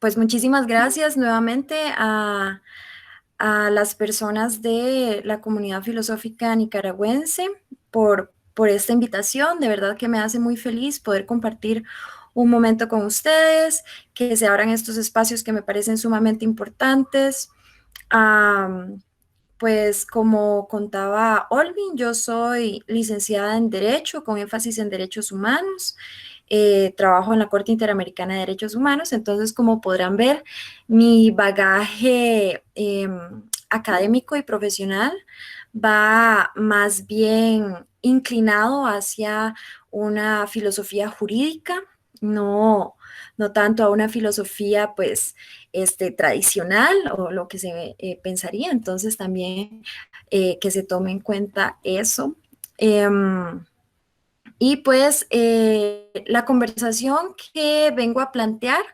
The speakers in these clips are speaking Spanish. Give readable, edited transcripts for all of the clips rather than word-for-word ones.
Pues muchísimas gracias nuevamente a las personas de la comunidad filosófica nicaragüense por esta invitación. De verdad que me hace muy feliz poder compartir un momento con ustedes, que se abran estos espacios que me parecen sumamente importantes. Am, pues como contaba Olvin, yo soy licenciada en Derecho con énfasis en Derechos Humanos. Trabajo en la Corte Interamericana de Derechos Humanos, entonces como podrán ver, mi bagaje académico y profesional va más bien inclinado hacia una filosofía jurídica, no, no tanto a una filosofía pues tradicional o lo que se pensaría, entonces también que se tome en cuenta eso. Y pues la conversación que vengo a plantear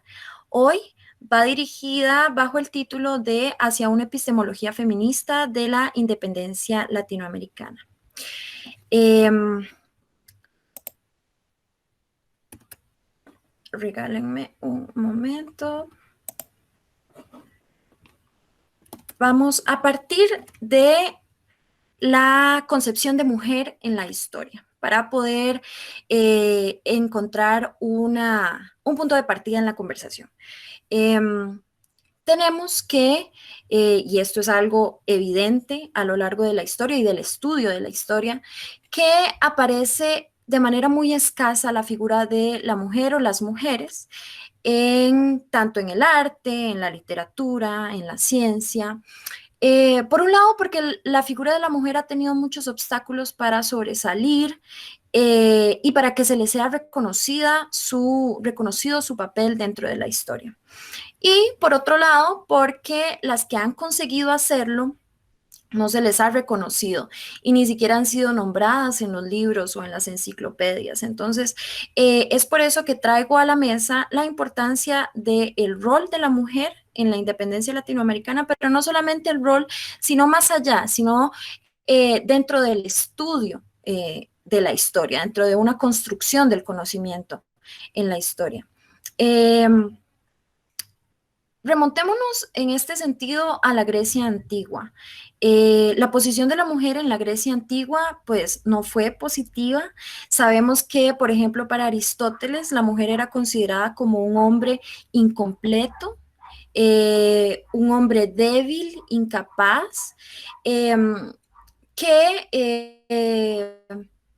hoy va dirigida bajo el título de Hacia una epistemología feminista de la independencia latinoamericana. Regálenme un momento. Vamos a partir de la concepción de mujer en la historia para poder encontrar un punto de partida en la conversación. Tenemos que, y esto es algo evidente a lo largo de la historia y del estudio de la historia, que aparece de manera muy escasa la figura de la mujer o las mujeres, tanto en el arte, en la literatura, en la ciencia. Por un lado, porque la figura de la mujer ha tenido muchos obstáculos para sobresalir y para que se le sea reconocido su papel dentro de la historia. Y por otro lado, porque las que han conseguido hacerlo no se les ha reconocido y ni siquiera han sido nombradas en los libros o en las enciclopedias. Entonces, es por eso que traigo a la mesa la importancia del rol de la mujer en la independencia latinoamericana, pero no solamente el rol, sino más allá, sino dentro del estudio de la historia, dentro de una construcción del conocimiento en la historia. Eh, Remontémonos en este sentido a la Grecia antigua. La posición de la mujer en la Grecia antigua, pues, no fue positiva. Sabemos que, por ejemplo, para Aristóteles, la mujer era considerada como un hombre incompleto, un hombre débil, incapaz, eh, que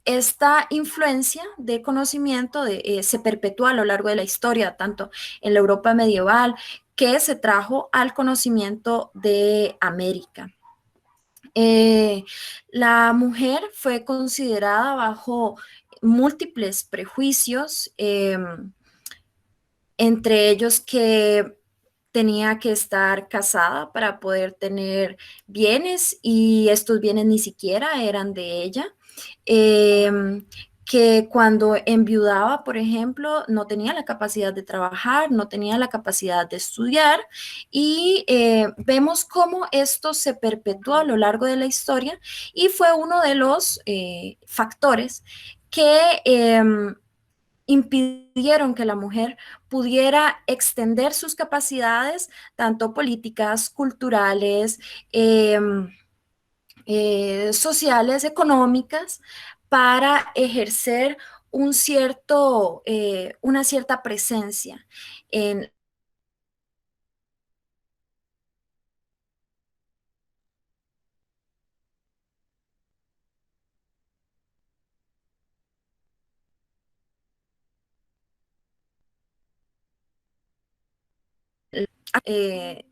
esta influencia de conocimiento se perpetúa a lo largo de la historia, tanto en la Europa medieval, que se trajo al conocimiento de América. La mujer fue considerada bajo múltiples prejuicios, entre ellos que tenía que estar casada para poder tener bienes y estos bienes ni siquiera eran de ella. Eh, que cuando enviudaba, por ejemplo, no tenía la capacidad de trabajar, no tenía la capacidad de estudiar y vemos cómo esto se perpetuó a lo largo de la historia y fue uno de los factores que impidieron que la mujer pudiera extender sus capacidades, tanto políticas, culturales, eh, sociales, económicas, para ejercer una cierta presencia en eh,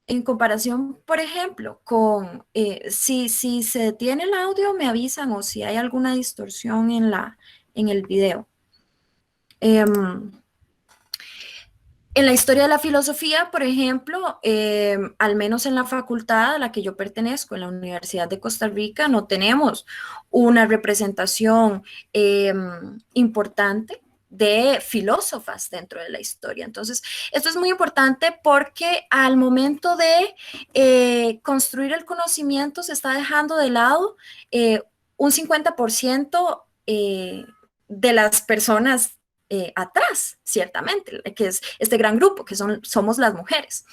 en comparación, por ejemplo, con si se detiene el audio, me avisan o si hay alguna distorsión en el video. En la historia de la filosofía, por ejemplo, al menos en la facultad a la que yo pertenezco, en la Universidad de Costa Rica, no tenemos una representación importante de filósofas dentro de la historia. Entonces, esto es muy importante porque al momento de construir el conocimiento se está dejando de lado un 50% de las personas atrás, ciertamente, que es este gran grupo que somos las mujeres.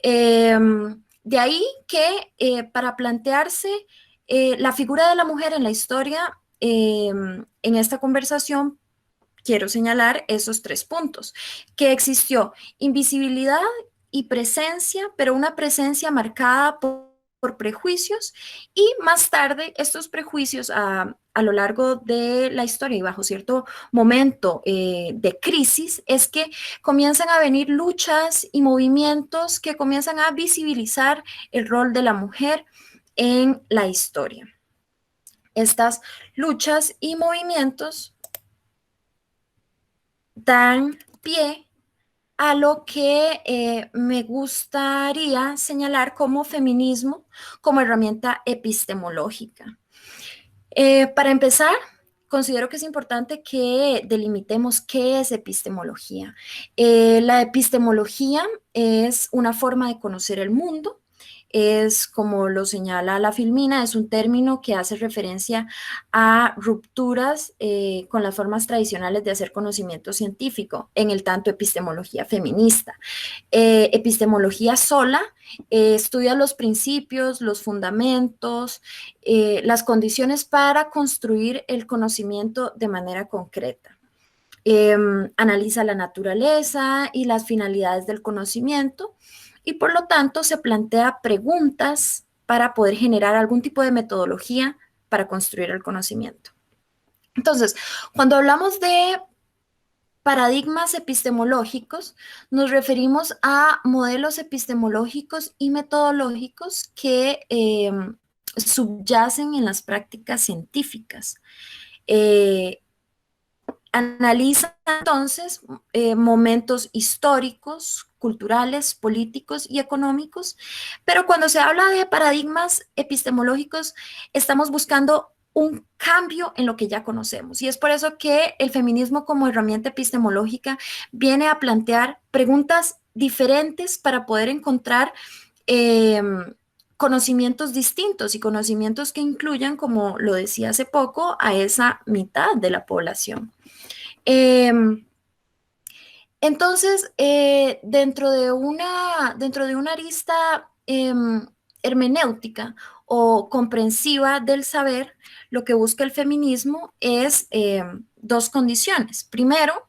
De ahí que para plantearse la figura de la mujer en la historia, en esta conversación quiero señalar esos 3 puntos, que existió invisibilidad y presencia, pero una presencia marcada por prejuicios, y más tarde estos prejuicios a lo largo de la historia y bajo cierto momento de crisis es que comienzan a venir luchas y movimientos que comienzan a visibilizar el rol de la mujer en la historia. Estas luchas y movimientos dan pie a lo que me gustaría señalar como feminismo, como herramienta epistemológica. Para empezar, considero que es importante que delimitemos qué es epistemología. La epistemología es una forma de conocer el mundo. Es, como lo señala la Filmina, es un término que hace referencia a rupturas con las formas tradicionales de hacer conocimiento científico, en el tanto epistemología feminista. Epistemología sola estudia los principios, los fundamentos, las condiciones para construir el conocimiento de manera concreta. Analiza la naturaleza y las finalidades del conocimiento, y por lo tanto se plantea preguntas para poder generar algún tipo de metodología para construir el conocimiento. Entonces, cuando hablamos de paradigmas epistemológicos, nos referimos a modelos epistemológicos y metodológicos que subyacen en las prácticas científicas. Analiza entonces momentos históricos, culturales, políticos y económicos, pero cuando se habla de paradigmas epistemológicos, estamos buscando un cambio en lo que ya conocemos. Y es por eso que el feminismo como herramienta epistemológica viene a plantear preguntas diferentes para poder encontrar conocimientos distintos y conocimientos que incluyan, como lo decía hace poco, a esa mitad de la población. Entonces, dentro de una arista hermenéutica o comprensiva del saber, lo que busca el feminismo es 2 condiciones. Primero,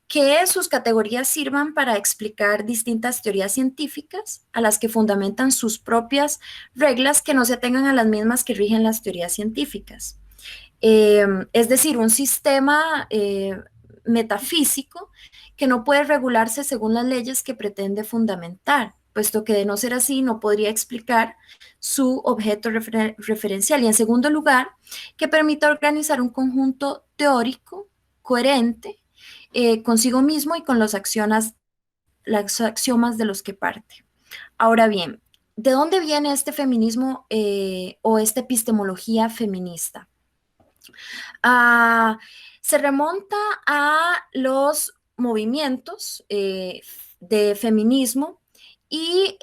que sus categorías sirvan para explicar distintas teorías científicas a las que fundamentan sus propias reglas que no se atengan a las mismas que rigen las teorías científicas. Es decir, un sistema metafísico que no puede regularse según las leyes que pretende fundamentar, puesto que de no ser así no podría explicar su objeto referencial. Y en segundo lugar, que permita organizar un conjunto teórico coherente consigo mismo y con los axiomas de los que parte. Ahora bien, ¿de dónde viene este feminismo o esta epistemología feminista? Se remonta a los movimientos de feminismo, y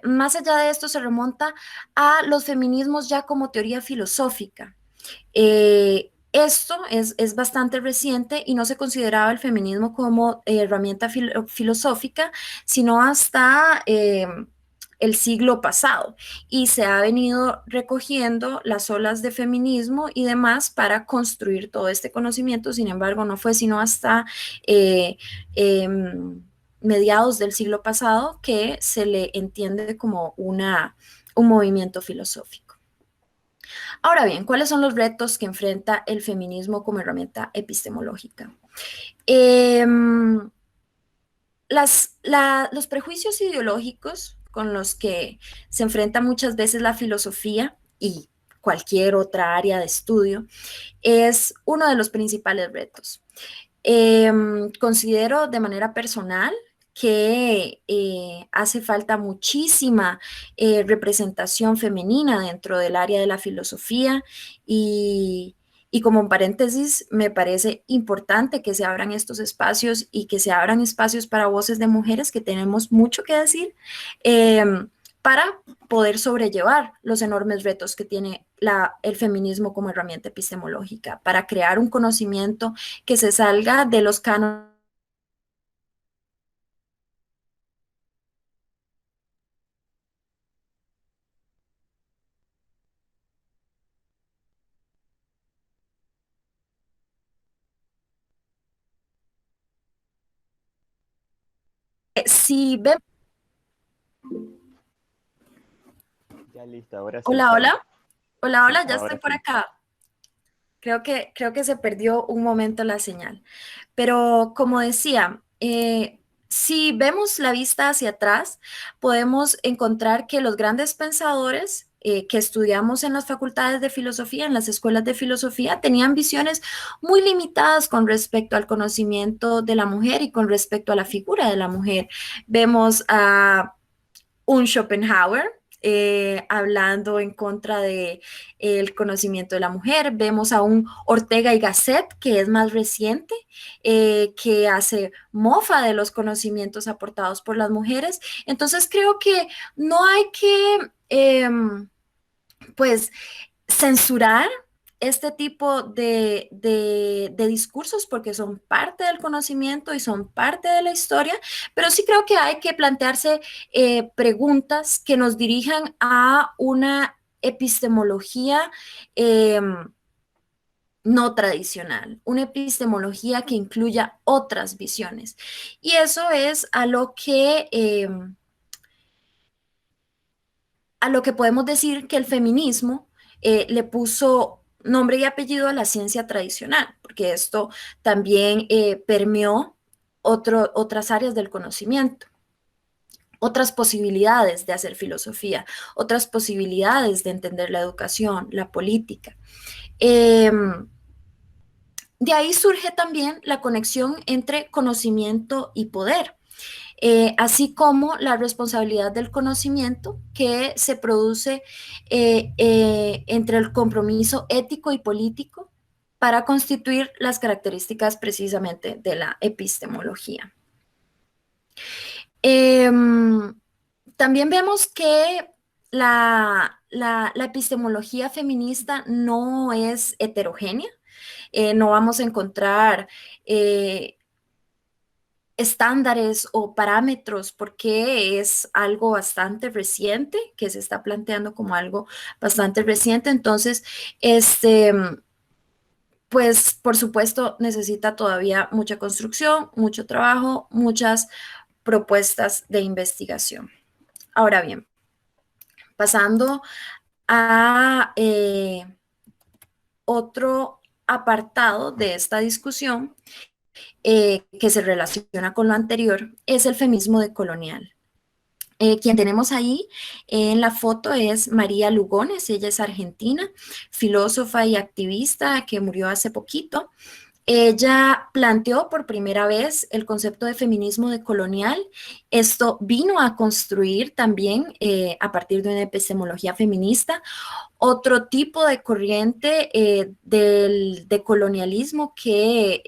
más allá de esto se remonta a los feminismos ya como teoría filosófica. Esto es bastante reciente y no se consideraba el feminismo como herramienta filosófica, sino hasta el siglo pasado, y se ha venido recogiendo las olas de feminismo y demás para construir todo este conocimiento. Sin embargo, no fue sino hasta mediados del siglo pasado que se le entiende como un movimiento filosófico. Ahora bien, ¿cuáles son los retos que enfrenta el feminismo como herramienta epistemológica? Los prejuicios ideológicos con los que se enfrenta muchas veces la filosofía y cualquier otra área de estudio es uno de los principales retos. Considero de manera personal que hace falta muchísima representación femenina dentro del área de la filosofía, y como paréntesis, me parece importante que se abran estos espacios y que se abran espacios para voces de mujeres que tenemos mucho que decir, para poder sobrellevar los enormes retos que tiene el feminismo como herramienta epistemológica, para crear un conocimiento que se salga de los cánones. Si ve, Ya listo, ahora sí, hola, Sara. hola, hola, Sí, hola, ya estoy ahora por sí. acá. Creo que se perdió un momento la señal. Pero como decía, si vemos la vista hacia atrás, podemos encontrar que los grandes pensadores que estudiamos en las facultades de filosofía, en las escuelas de filosofía, tenían visiones muy limitadas con respecto al conocimiento de la mujer y con respecto a la figura de la mujer. Vemos a un Schopenhauer hablando en contra de el conocimiento de la mujer. Vemos a un Ortega y Gasset, que es más reciente, que hace mofa de los conocimientos aportados por las mujeres. Entonces creo que no hay que, pues, censurar este tipo de discursos porque son parte del conocimiento y son parte de la historia, pero sí creo que hay que plantearse preguntas que nos dirijan a una epistemología eh, no tradicional, una epistemología que incluya otras visiones. Y eso es a lo que podemos decir que el feminismo le puso nombre y apellido a la ciencia tradicional, porque esto también permeó otras áreas del conocimiento, otras posibilidades de hacer filosofía, otras posibilidades de entender la educación, la política. Eh, de ahí surge también la conexión entre conocimiento y poder, así como la responsabilidad del conocimiento que se produce entre el compromiso ético y político para constituir las características precisamente de la epistemología. Eh, También vemos que la epistemología feminista no es heterogénea. No vamos a encontrar estándares o parámetros porque es algo bastante reciente, que se está planteando como algo bastante reciente. Entonces, pues por supuesto necesita todavía mucha construcción, mucho trabajo, muchas propuestas de investigación. Ahora bien, pasando a otro apartado de esta discusión, que se relaciona con lo anterior, es el feminismo decolonial. Quien tenemos ahí en la foto es María Lugones, ella es argentina, filósofa y activista que murió hace poquito. Ella planteó por primera vez el concepto de feminismo decolonial. Esto vino a construir también, a partir de una epistemología feminista, otro tipo de corriente del decolonialismo que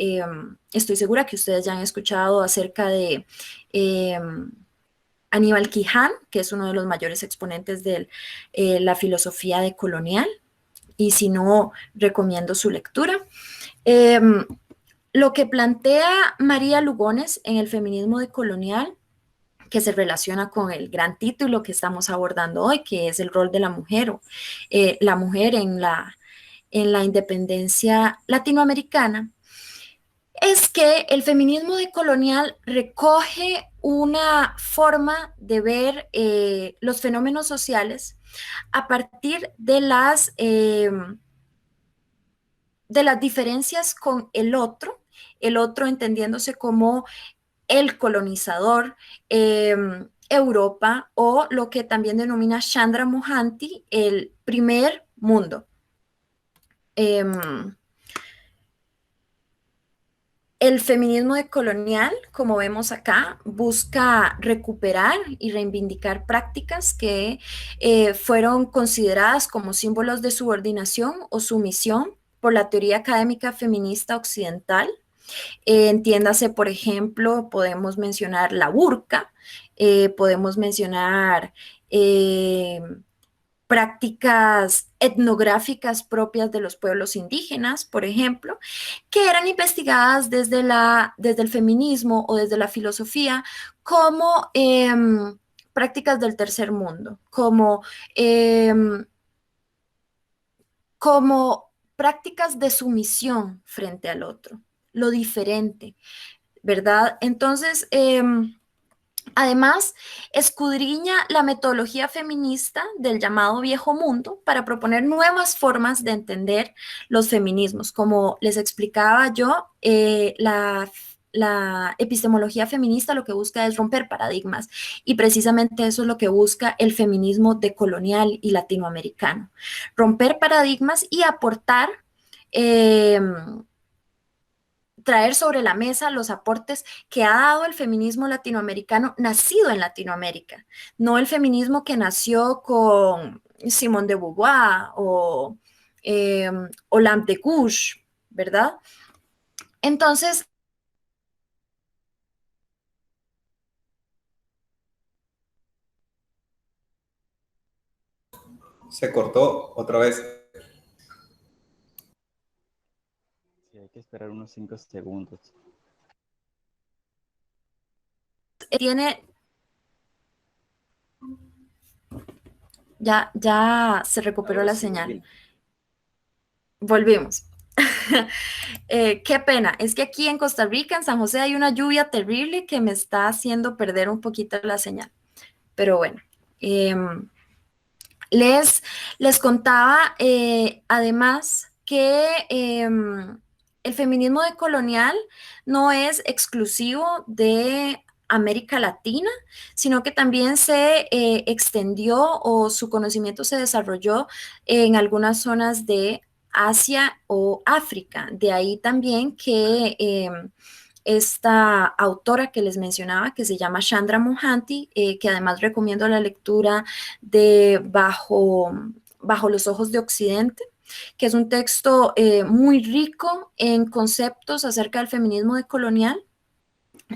estoy segura que ustedes ya han escuchado acerca de Aníbal Quiján, que es uno de los mayores exponentes de la filosofía decolonial, y si no, recomiendo su lectura. Eh, lo que plantea María Lugones en el feminismo decolonial, que se relaciona con el gran título que estamos abordando hoy, que es el rol de la mujer o la mujer en la independencia latinoamericana, es que el feminismo decolonial recoge una forma de ver los fenómenos sociales a partir de las diferencias con el otro entendiéndose como el colonizador, Europa, o lo que también denomina Chandra Mohanty, el primer mundo. Eh, El feminismo decolonial, como vemos acá, busca recuperar y reivindicar prácticas que fueron consideradas como símbolos de subordinación o sumisión por la teoría académica feminista occidental. Entiéndase, por ejemplo, podemos mencionar la burka, podemos mencionar prácticas etnográficas propias de los pueblos indígenas, por ejemplo, que eran investigadas desde el feminismo o desde la filosofía como prácticas del tercer mundo, como prácticas de sumisión frente al otro, lo diferente, ¿verdad? Entonces, además, escudriña la metodología feminista del llamado viejo mundo para proponer nuevas formas de entender los feminismos. Como les explicaba yo, la epistemología feminista lo que busca es romper paradigmas y precisamente eso es lo que busca el feminismo decolonial y latinoamericano. Romper paradigmas y aportar eh, traer sobre la mesa los aportes que ha dado el feminismo latinoamericano nacido en Latinoamérica, no el feminismo que nació con Simone de Beauvoir o Lampe de Gouges, ¿verdad? Entonces, Se cortó otra vez. Sí, hay que esperar unos 5 segundos. tiene, ya se recuperó Ahora la sí, señal. volví. Volvimos. Qué pena, es que aquí en Costa Rica, en San José, hay una lluvia terrible que me está haciendo perder un poquito la señal. Pero bueno, eh, Les, les contaba además que el feminismo decolonial no es exclusivo de América Latina, sino que también se extendió o su conocimiento se desarrolló en algunas zonas de Asia o África. De ahí también que esta autora que les mencionaba, que se llama Chandra Mohanty, que además recomiendo la lectura de Bajo los ojos de Occidente, que es un texto muy rico en conceptos acerca del feminismo decolonial.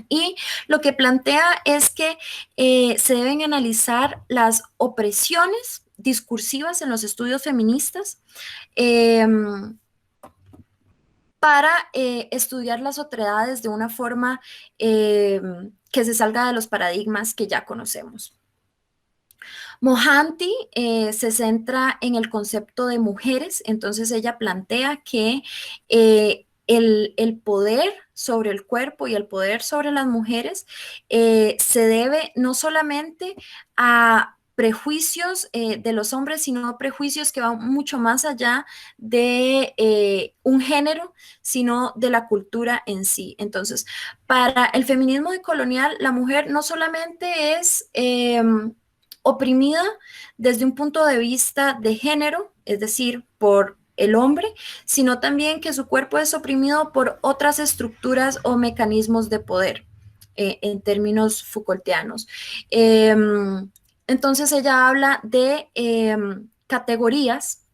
Y lo que plantea es que se deben analizar las opresiones discursivas en los estudios feministas, eh, para estudiar las otredades de una forma que se salga de los paradigmas que ya conocemos. Mohanty se centra en el concepto de mujeres, entonces ella plantea que el poder sobre el cuerpo y el poder sobre las mujeres se debe no solamente a prejuicios de los hombres, sino prejuicios que van mucho más allá de un género, sino de la cultura en sí. Entonces, para el feminismo decolonial, la mujer no solamente es oprimida desde un punto de vista de género, es decir, por el hombre, sino también que su cuerpo es oprimido por otras estructuras o mecanismos de poder, en términos Foucaultianos. Entonces ella habla de categorías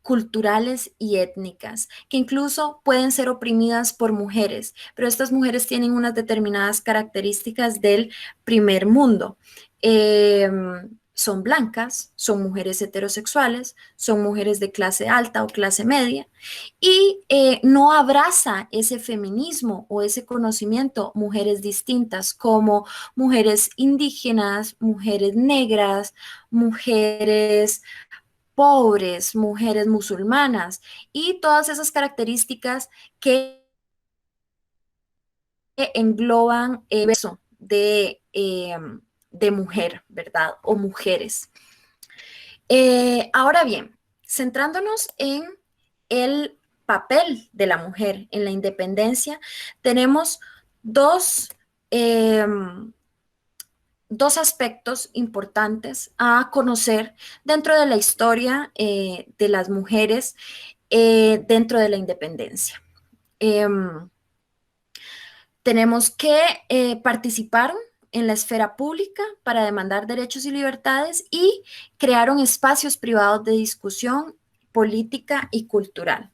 culturales y étnicas, que incluso pueden ser oprimidas por mujeres, pero estas mujeres tienen unas determinadas características del primer mundo. Son blancas, son mujeres heterosexuales, son mujeres de clase alta o clase media, y no abraza ese feminismo o ese conocimiento mujeres distintas como mujeres indígenas, mujeres negras, mujeres pobres, mujeres musulmanas y todas esas características que engloban el beso de mujer, ¿verdad? O mujeres. Ahora bien, centrándonos en el papel de la mujer en la independencia, tenemos dos, eh, dos aspectos importantes a conocer dentro de la historia de las mujeres dentro de la independencia. Tenemos que participaron en la esfera pública para demandar derechos y libertades y crearon espacios privados de discusión política y cultural.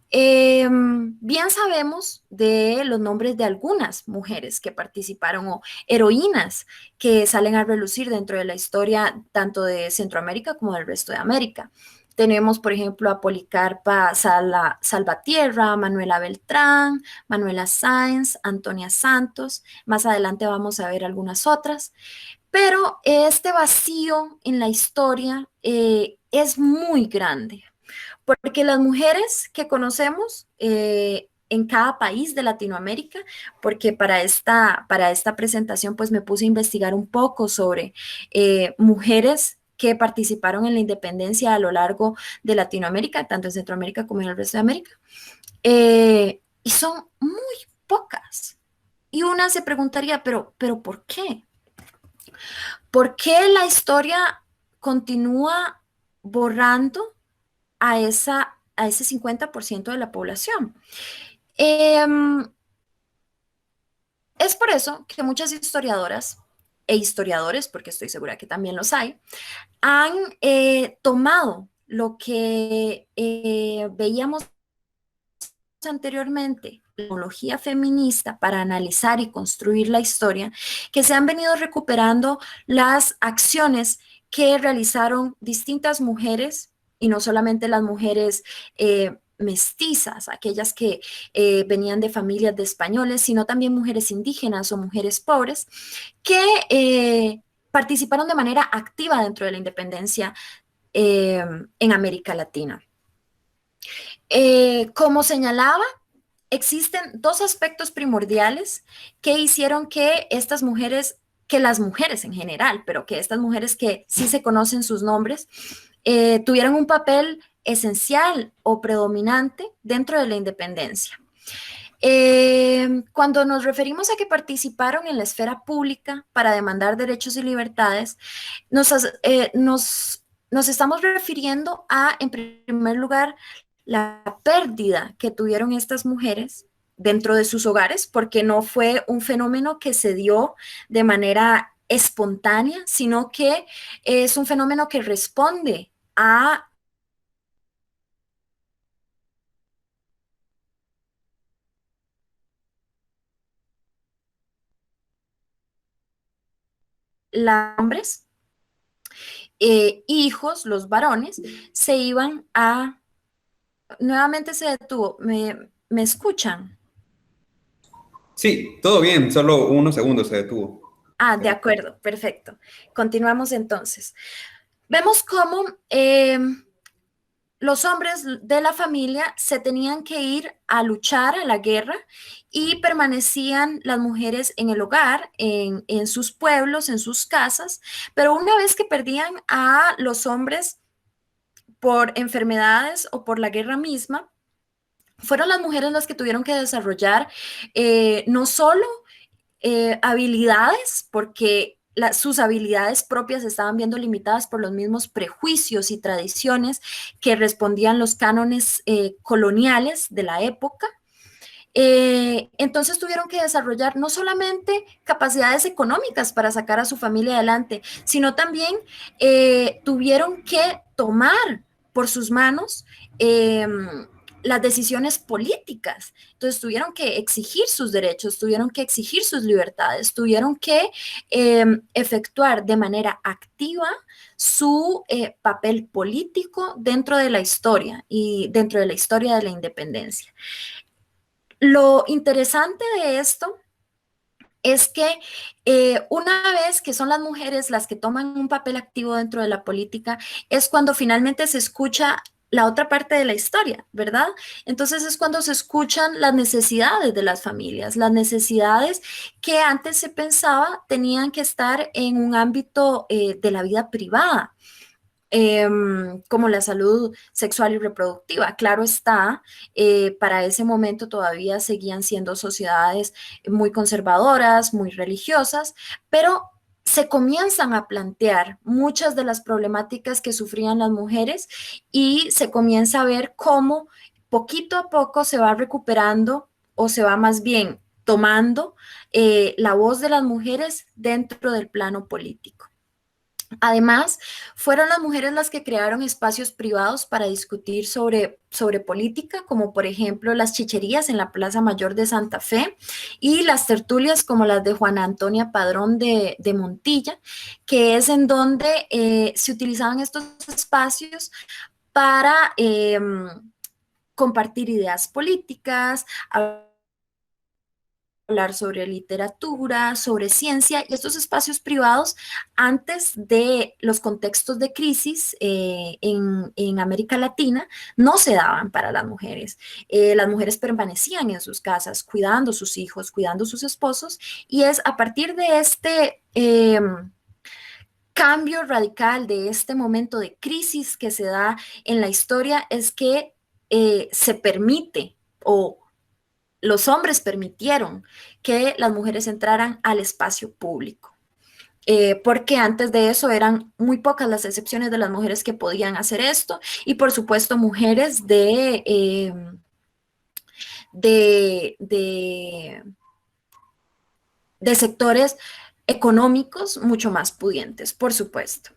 Bien sabemos de los nombres de algunas mujeres que participaron o heroínas que salen a relucir dentro de la historia tanto de Centroamérica como del resto de América. Tenemos, por ejemplo, a Policarpa Salvatierra, Manuela Beltrán, Manuela Sáenz, Antonia Santos. Más adelante vamos a ver algunas otras. Pero este vacío en la historia es muy grande. Porque las mujeres que conocemos en cada país de Latinoamérica, porque para esta presentación pues me puse a investigar un poco sobre mujeres que participaron en la independencia a lo largo de Latinoamérica, tanto en Centroamérica como en el resto de América, y son muy pocas. Y una se preguntaría, pero ¿por qué? ¿Por qué la historia continúa borrando a ese 50% de la población? Eh, es por eso que muchas historiadoras e historiadores, porque estoy segura que también los hay, han tomado lo que veíamos anteriormente, la ideología feminista para analizar y construir la historia, que se han venido recuperando las acciones que realizaron distintas mujeres, y no solamente las mujeres mestizas, aquellas que venían de familias de españoles, sino también mujeres indígenas o mujeres pobres, que participaron de manera activa dentro de la independencia en América Latina. Como señalaba, existen dos aspectos primordiales que hicieron que estas mujeres, que las mujeres en general, pero que estas mujeres que sí se conocen sus nombres, tuvieran un papel esencial o predominante dentro de la independencia. Cuando nos referimos a que participaron en la esfera pública para demandar derechos y libertades, nos, nos estamos refiriendo a, en primer lugar, la pérdida que tuvieron estas mujeres dentro de sus hogares, porque no fue un fenómeno que se dio de manera espontánea, sino que es un fenómeno que responde a los hombres, hijos, los varones, se iban a... Nuevamente se detuvo. ¿Me escuchan? Sí, todo bien, solo unos segundos se detuvo. Ah, de acuerdo, perfecto. Continuamos entonces. Vemos cómo los hombres de la familia se tenían que ir a luchar a la guerra y permanecían las mujeres en el hogar, en sus pueblos, en sus casas, pero una vez que perdían a los hombres por enfermedades o por la guerra misma, fueron las mujeres las que tuvieron que desarrollar no solo habilidades, porque sus habilidades propias estaban viendo limitadas por los mismos prejuicios y tradiciones que respondían los cánones coloniales de la época. Entonces tuvieron que desarrollar no solamente capacidades económicas para sacar a su familia adelante, sino también tuvieron que tomar por sus manos las decisiones políticas. Entonces tuvieron que exigir sus derechos, tuvieron que exigir sus libertades, tuvieron que efectuar de manera activa su papel político dentro de la historia y dentro de la historia de la independencia. Lo interesante de esto es que una vez que son las mujeres las que toman un papel activo dentro de la política, es cuando finalmente se escucha la otra parte de la historia, ¿verdad? Entonces es cuando se escuchan las necesidades de las familias, las necesidades que antes se pensaba tenían que estar en un ámbito de la vida privada. Como la salud sexual y reproductiva. Claro está, para ese momento todavía seguían siendo sociedades muy conservadoras, muy religiosas, pero se comienzan a plantear muchas de las problemáticas que sufrían las mujeres y se comienza a ver cómo poquito a poco se va recuperando o se va más bien tomando la voz de las mujeres dentro del plano político. Además, fueron las mujeres las que crearon espacios privados para discutir sobre política, como por ejemplo las chicherías en la Plaza Mayor de Santa Fe y las tertulias como las de Juana Antonia Padrón de Montilla, que es en donde se utilizaban estos espacios para compartir ideas políticas, hablar sobre literatura, sobre ciencia, y estos espacios privados, antes de los contextos de crisis en América Latina, no se daban para las mujeres. Las mujeres permanecían en sus casas, cuidando sus hijos, cuidando sus esposos, y es a partir de este cambio radical, de este momento de crisis que se da en la historia, es que se permite o los hombres permitieron que las mujeres entraran al espacio público. Porque antes de eso eran muy pocas las excepciones de las mujeres que podían hacer esto, y por supuesto mujeres de, de, de sectores económicos mucho más pudientes, por supuesto.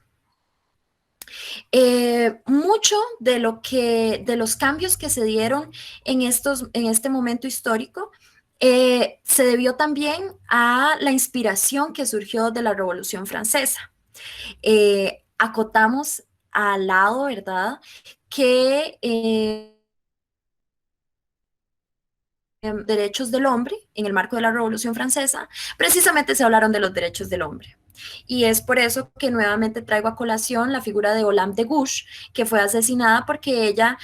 Mucho de los cambios que se dieron en este momento histórico se debió también a la inspiración que surgió de la Revolución Francesa. Acotamos al lado, ¿verdad?, que derechos del hombre, en el marco de la Revolución Francesa, precisamente se hablaron de los derechos del hombre. Y es por eso que nuevamente traigo a colación la figura de Olympe de Gouges, que fue asesinada porque ella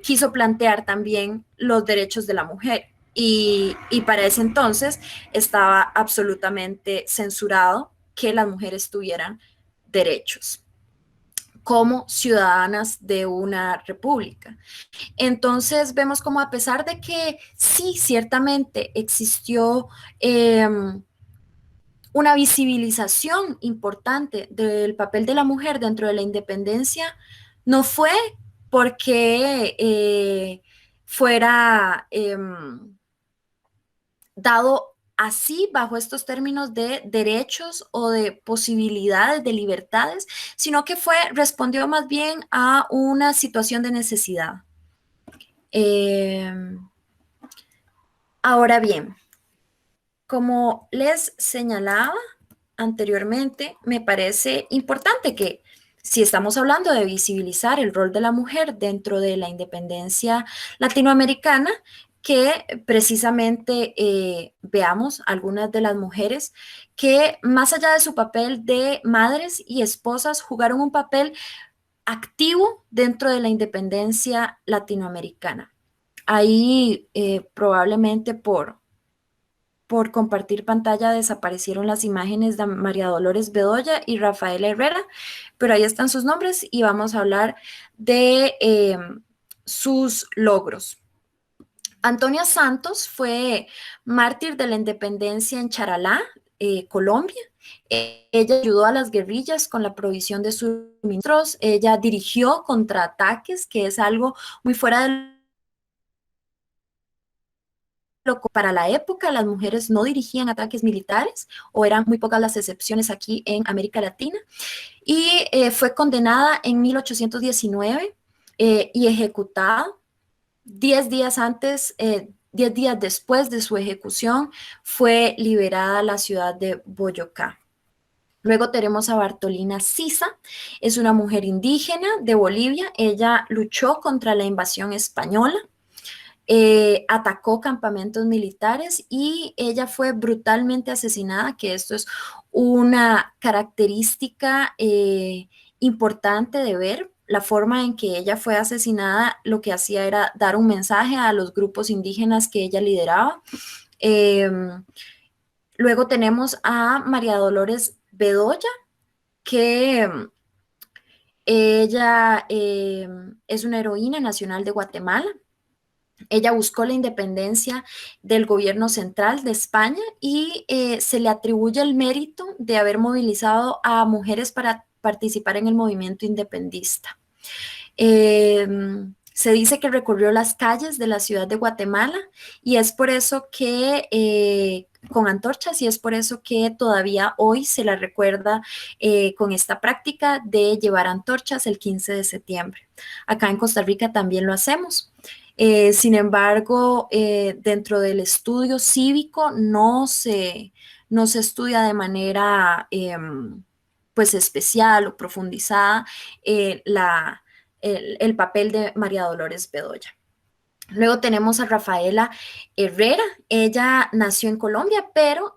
quiso plantear también los derechos de la mujer. Y para ese entonces estaba absolutamente censurado que las mujeres tuvieran derechos como ciudadanas de una república. Entonces vemos como, a pesar de que sí, ciertamente existió una visibilización importante del papel de la mujer dentro de la independencia, no fue porque fuera dado así, bajo estos términos de derechos o de posibilidades, de libertades, sino que respondió más bien a una situación de necesidad. Ahora bien, como les señalaba anteriormente, me parece importante que, si estamos hablando de visibilizar el rol de la mujer dentro de la independencia latinoamericana, que precisamente veamos algunas de las mujeres que, más allá de su papel de madres y esposas, jugaron un papel activo dentro de la independencia latinoamericana. Ahí probablemente por compartir pantalla desaparecieron las imágenes de María Dolores Bedoya y Rafael Herrera, pero ahí están sus nombres y vamos a hablar de sus logros. Antonia Santos fue mártir de la independencia en Charalá, Colombia. Ella ayudó a las guerrillas con la provisión de suministros, ella dirigió contraataques, que es algo muy fuera de para la época. Las mujeres no dirigían ataques militares, o eran muy pocas las excepciones aquí en América Latina, y fue condenada en 1819 y ejecutada 10 días antes, 10 días después de su ejecución, fue liberada la ciudad de Boyacá. Luego tenemos a Bartolina Sisa, es una mujer indígena de Bolivia. Ella luchó contra la invasión española, atacó campamentos militares y ella fue brutalmente asesinada, que esto es una característica importante de ver. La forma en que ella fue asesinada lo que hacía era dar un mensaje a los grupos indígenas que ella lideraba. Luego tenemos a María Dolores Bedoya, que ella es una heroína nacional de Guatemala. Ella buscó la independencia del gobierno central de España y se le atribuye el mérito de haber movilizado a mujeres para participar en el movimiento independentista. Se dice que recorrió las calles de la ciudad de Guatemala y es por eso que, con antorchas, y es por eso que todavía hoy se la recuerda con esta práctica de llevar antorchas el 15 de septiembre. Acá en Costa Rica también lo hacemos. Sin embargo, dentro del estudio cívico no se estudia de manera pues especial o profundizada el papel de María Dolores Bedoya. Luego tenemos a Rafaela Herrera. Ella nació en Colombia, pero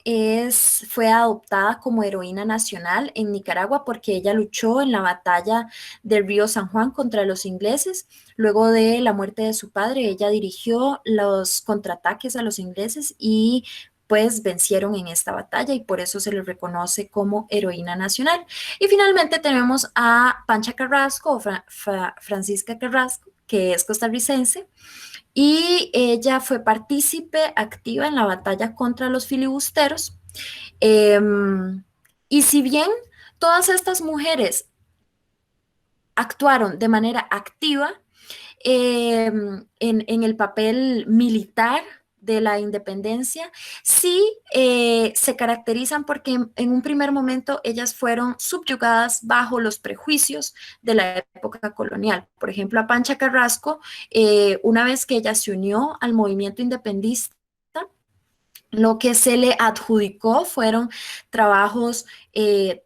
fue adoptada como heroína nacional en Nicaragua porque ella luchó en la batalla del río San Juan contra los ingleses. Luego de la muerte de su padre, ella dirigió los contraataques a los ingleses y pues vencieron en esta batalla y por eso se le reconoce como heroína nacional. Y finalmente tenemos a Pancha Carrasco o Francisca Carrasco, que es costarricense, y ella fue partícipe activa en la batalla contra los filibusteros. Eh, y si bien todas estas mujeres actuaron de activa en el papel militar de la independencia, sí se caracterizan porque en un primer momento ellas fueron subyugadas bajo los prejuicios de la época colonial. Por ejemplo, a Pancha Carrasco, una vez que ella se unió al movimiento independista, lo que se le adjudicó fueron trabajos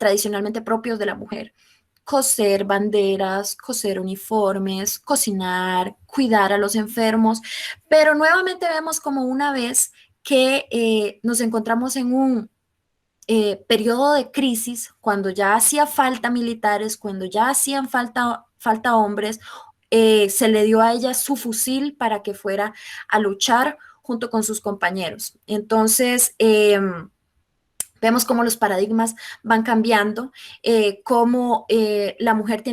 tradicionalmente propios de la mujer: coser banderas, coser uniformes, cocinar, cuidar a los enfermos, pero nuevamente vemos como una vez que nos encontramos en un periodo de crisis, cuando ya hacía falta militares, cuando ya hacían falta hombres, se le dio a ella su fusil para que fuera a luchar junto con sus compañeros. Entonces, vemos cómo los paradigmas van cambiando, cómo la mujer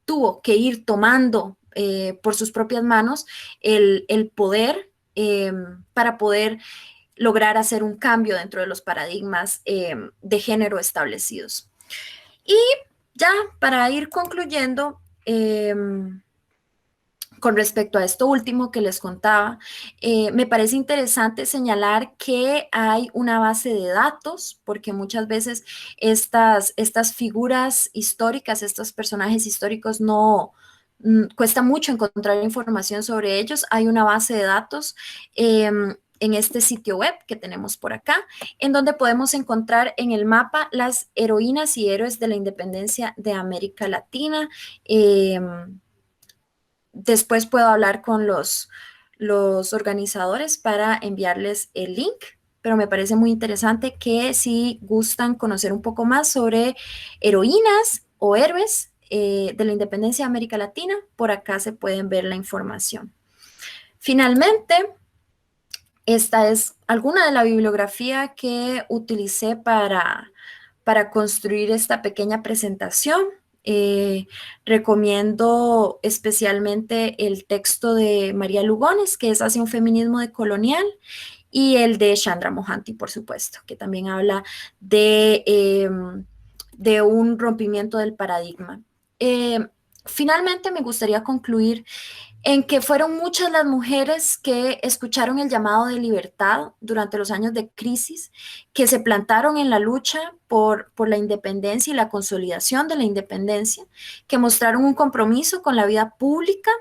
tuvo que ir tomando por sus propias manos el poder para poder lograr hacer un cambio dentro de los paradigmas de género establecidos. Y ya para ir concluyendo, con respecto a esto último que les contaba, me parece interesante señalar que hay una base de datos, porque muchas veces estas figuras históricas, estos personajes históricos, cuesta mucho encontrar información sobre ellos. Hay una base de datos en este sitio web que tenemos por acá, en donde podemos encontrar en el mapa las heroínas y héroes de la independencia de América Latina. Después puedo hablar con los organizadores para enviarles el link, pero me parece muy interesante que si gustan conocer un poco más sobre heroínas o héroes de la independencia de América Latina, por acá se pueden ver la información. Finalmente, esta es alguna de la bibliografía que utilicé para construir esta pequeña presentación. Recomiendo especialmente el texto de María Lugones, que es Hacia un feminismo decolonial, y el de Chandra Mohanty, por supuesto, que también habla de un rompimiento del paradigma. Finalmente, me gustaría concluir en que fueron muchas las mujeres que escucharon el llamado de libertad durante los años de crisis, que se plantaron en la lucha por la independencia y la consolidación de la independencia, que mostraron un compromiso con la vida pública,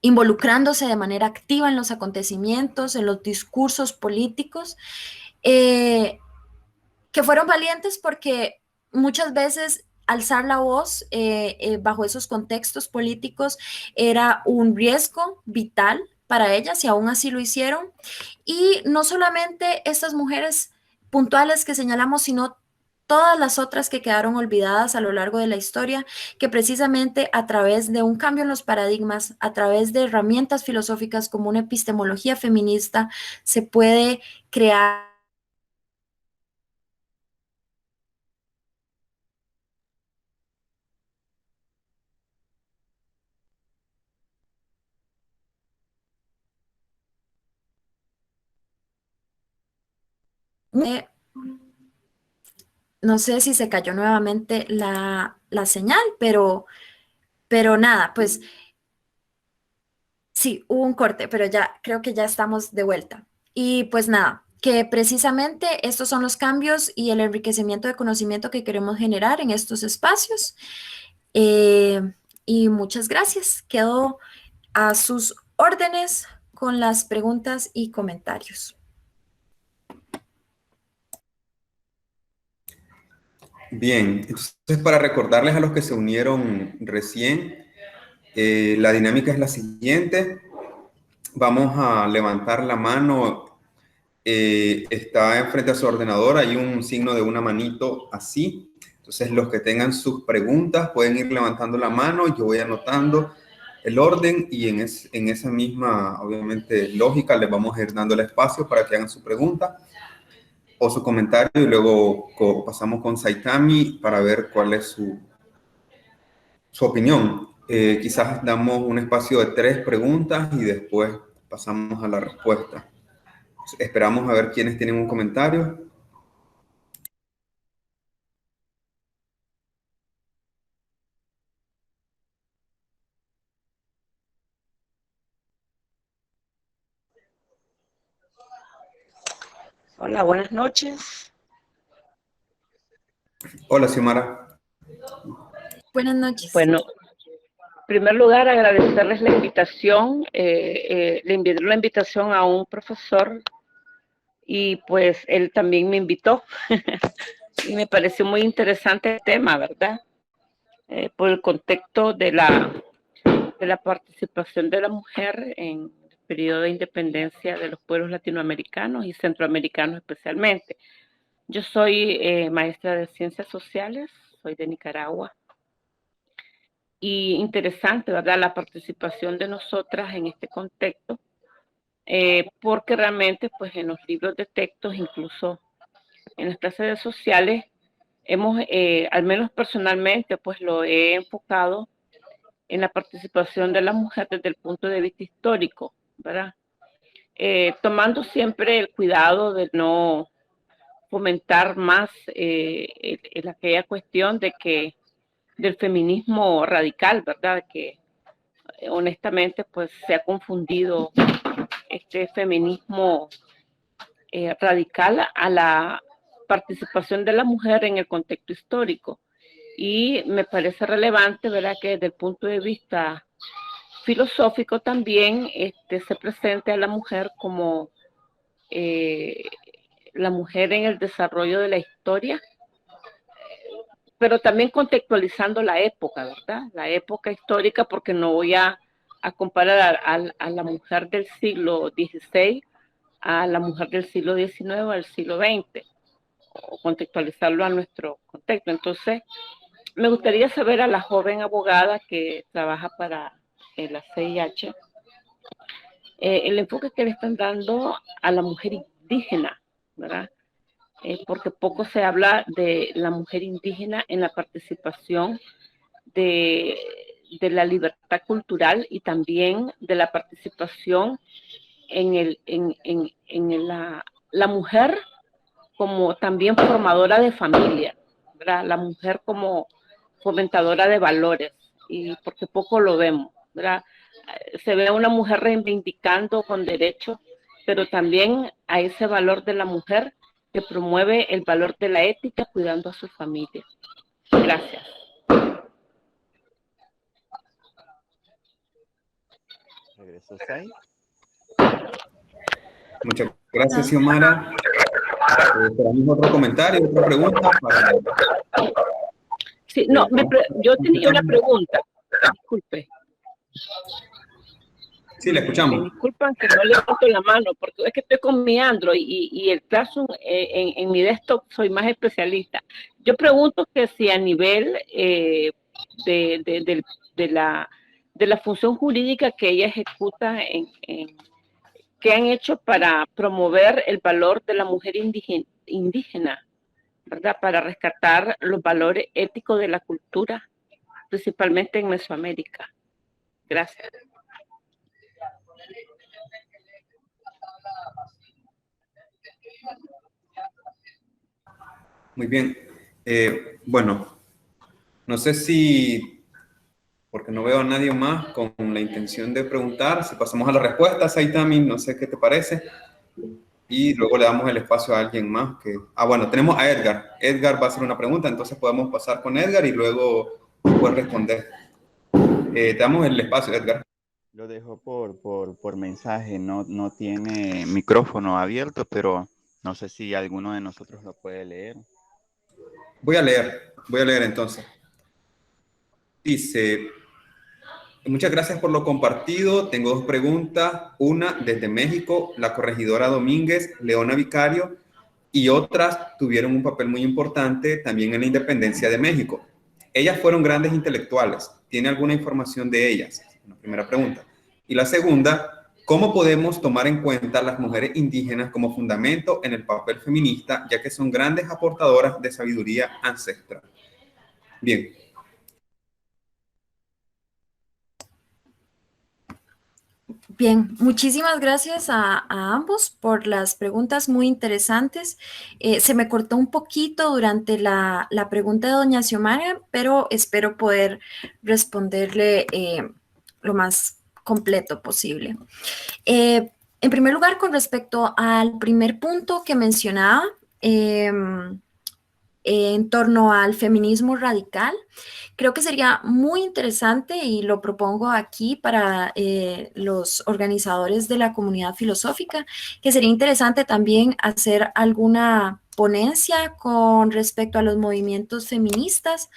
involucrándose de manera activa en los acontecimientos, en los discursos políticos, que fueron valientes porque muchas veces alzar la voz bajo esos contextos políticos era un riesgo vital para ellas y aún así lo hicieron. Y no solamente estas mujeres puntuales que señalamos, sino todas las otras que quedaron olvidadas a lo largo de la historia, que precisamente a través de un cambio en los paradigmas, a través de herramientas filosóficas como una epistemología feminista, se puede crear no sé si se cayó nuevamente la señal, pero nada, pues Sí, hubo un corte, pero ya creo que ya estamos de vuelta. Y pues nada, que precisamente estos son los cambios y el enriquecimiento de conocimiento que queremos generar en estos espacios. Eh, y muchas gracias. Quedo a sus órdenes con las preguntas y comentarios. Bien, entonces para recordarles a los que se unieron recién, la dinámica es la siguiente. Vamos a levantar la mano. Está enfrente a su ordenador, hay un signo de una manito así. Entonces los que tengan sus preguntas pueden ir levantando la mano, yo voy anotando el orden y en esa misma, obviamente, lógica les vamos a ir dando el espacio para que hagan su pregunta o su comentario y luego pasamos con Saitami para ver cuál es su opinión. Quizás damos un espacio de 3 preguntas y después pasamos a la respuesta. Esperamos a ver quiénes tienen un comentario. Hola, buenas noches. Hola, Xiomara. Buenas noches. Bueno, en primer lugar, agradecerles la invitación. Le envié la invitación a un profesor y pues él también me invitó. Y me pareció muy interesante el tema, ¿verdad? Por el contexto de la participación de la mujer en el periodo de independencia de los pueblos latinoamericanos y centroamericanos especialmente. Yo soy maestra de ciencias sociales, soy de Nicaragua. Y interesante, ¿verdad? La participación de nosotras en este contexto, porque realmente, pues en los libros de textos, incluso en las clases de sociales, hemos, al menos personalmente, pues lo he enfocado en la participación de la mujer desde el punto de vista histórico, ¿verdad? Tomando siempre el cuidado de no fomentar más aquella cuestión de que del feminismo radical, ¿verdad? Que honestamente pues se ha confundido este feminismo radical a la participación de la mujer en el contexto histórico. Y me parece relevante, ¿verdad?, que desde el punto de vista filosófico también se presente a la mujer como eh, la mujer en el desarrollo de la historia, pero también contextualizando la época, ¿verdad? La época histórica, porque no voy a comparar a la mujer del siglo XVI a la mujer del siglo XIX al siglo XX, o contextualizarlo a nuestro contexto. Entonces, me gustaría saber a la joven abogada que trabaja para la CIH, el enfoque que le están dando a la mujer indígena, ¿verdad? Porque poco se habla de la mujer indígena en la participación de, de la libertad cultural y también de la participación en la mujer como también formadora de familia, ¿verdad? La mujer como fomentadora de valores, y porque poco lo vemos, ¿verdad? Se ve a una mujer reivindicando con derechos, pero también a ese valor de la mujer que promueve el valor de la ética cuidando a su familia. Gracias. Regreso Sai. Muchas gracias, Xiomara. Esperamos otro comentario, otra pregunta. Sí, no, yo tenía una pregunta. Disculpe. Sí, la Me escuchamos. disculpan que no levanto la mano, porque es que estoy con mi Android y el Classroom en mi desktop soy más especialista. Yo pregunto que si a nivel de, de, de, de la, de la función jurídica que ella ejecuta, ¿qué han hecho para promover el valor de la mujer indígena, ¿verdad? Para rescatar los valores éticos de la cultura, principalmente en Mesoamérica. Gracias. Muy bien. Bueno, no sé si porque no veo a nadie más con la intención de preguntar. Si pasamos a las respuestas, Saitami, no sé qué te parece. Y luego le damos el espacio a alguien más que... Ah, bueno, tenemos a Edgar. Edgar va a hacer una pregunta, entonces podemos pasar con Edgar y luego puedes responder. Te damos el espacio, Edgar. Lo dejo por mensaje, no tiene micrófono abierto, pero no sé si alguno de nosotros lo puede leer. Voy a leer entonces. Dice, muchas gracias por lo compartido. Tengo dos preguntas. Una desde México, la corregidora Domínguez, Leona Vicario, y otras tuvieron un papel muy importante también en la independencia de México. Ellas fueron grandes intelectuales. ¿Tiene alguna información de ellas? La primera pregunta. Y la segunda, ¿cómo podemos tomar en cuenta a las mujeres indígenas como fundamento en el papel feminista, ya que son grandes aportadoras de sabiduría ancestral? Bien. Bien, muchísimas gracias a ambos por las preguntas muy interesantes. Se me cortó un poquito durante la pregunta de doña Xiomara, pero espero poder responderle lo más completo posible. En primer lugar, con respecto al primer punto que mencionaba, en torno al feminismo radical, creo que sería muy interesante y lo propongo aquí para los organizadores de la comunidad filosófica, que sería interesante también hacer alguna ponencia con respecto a los movimientos feministas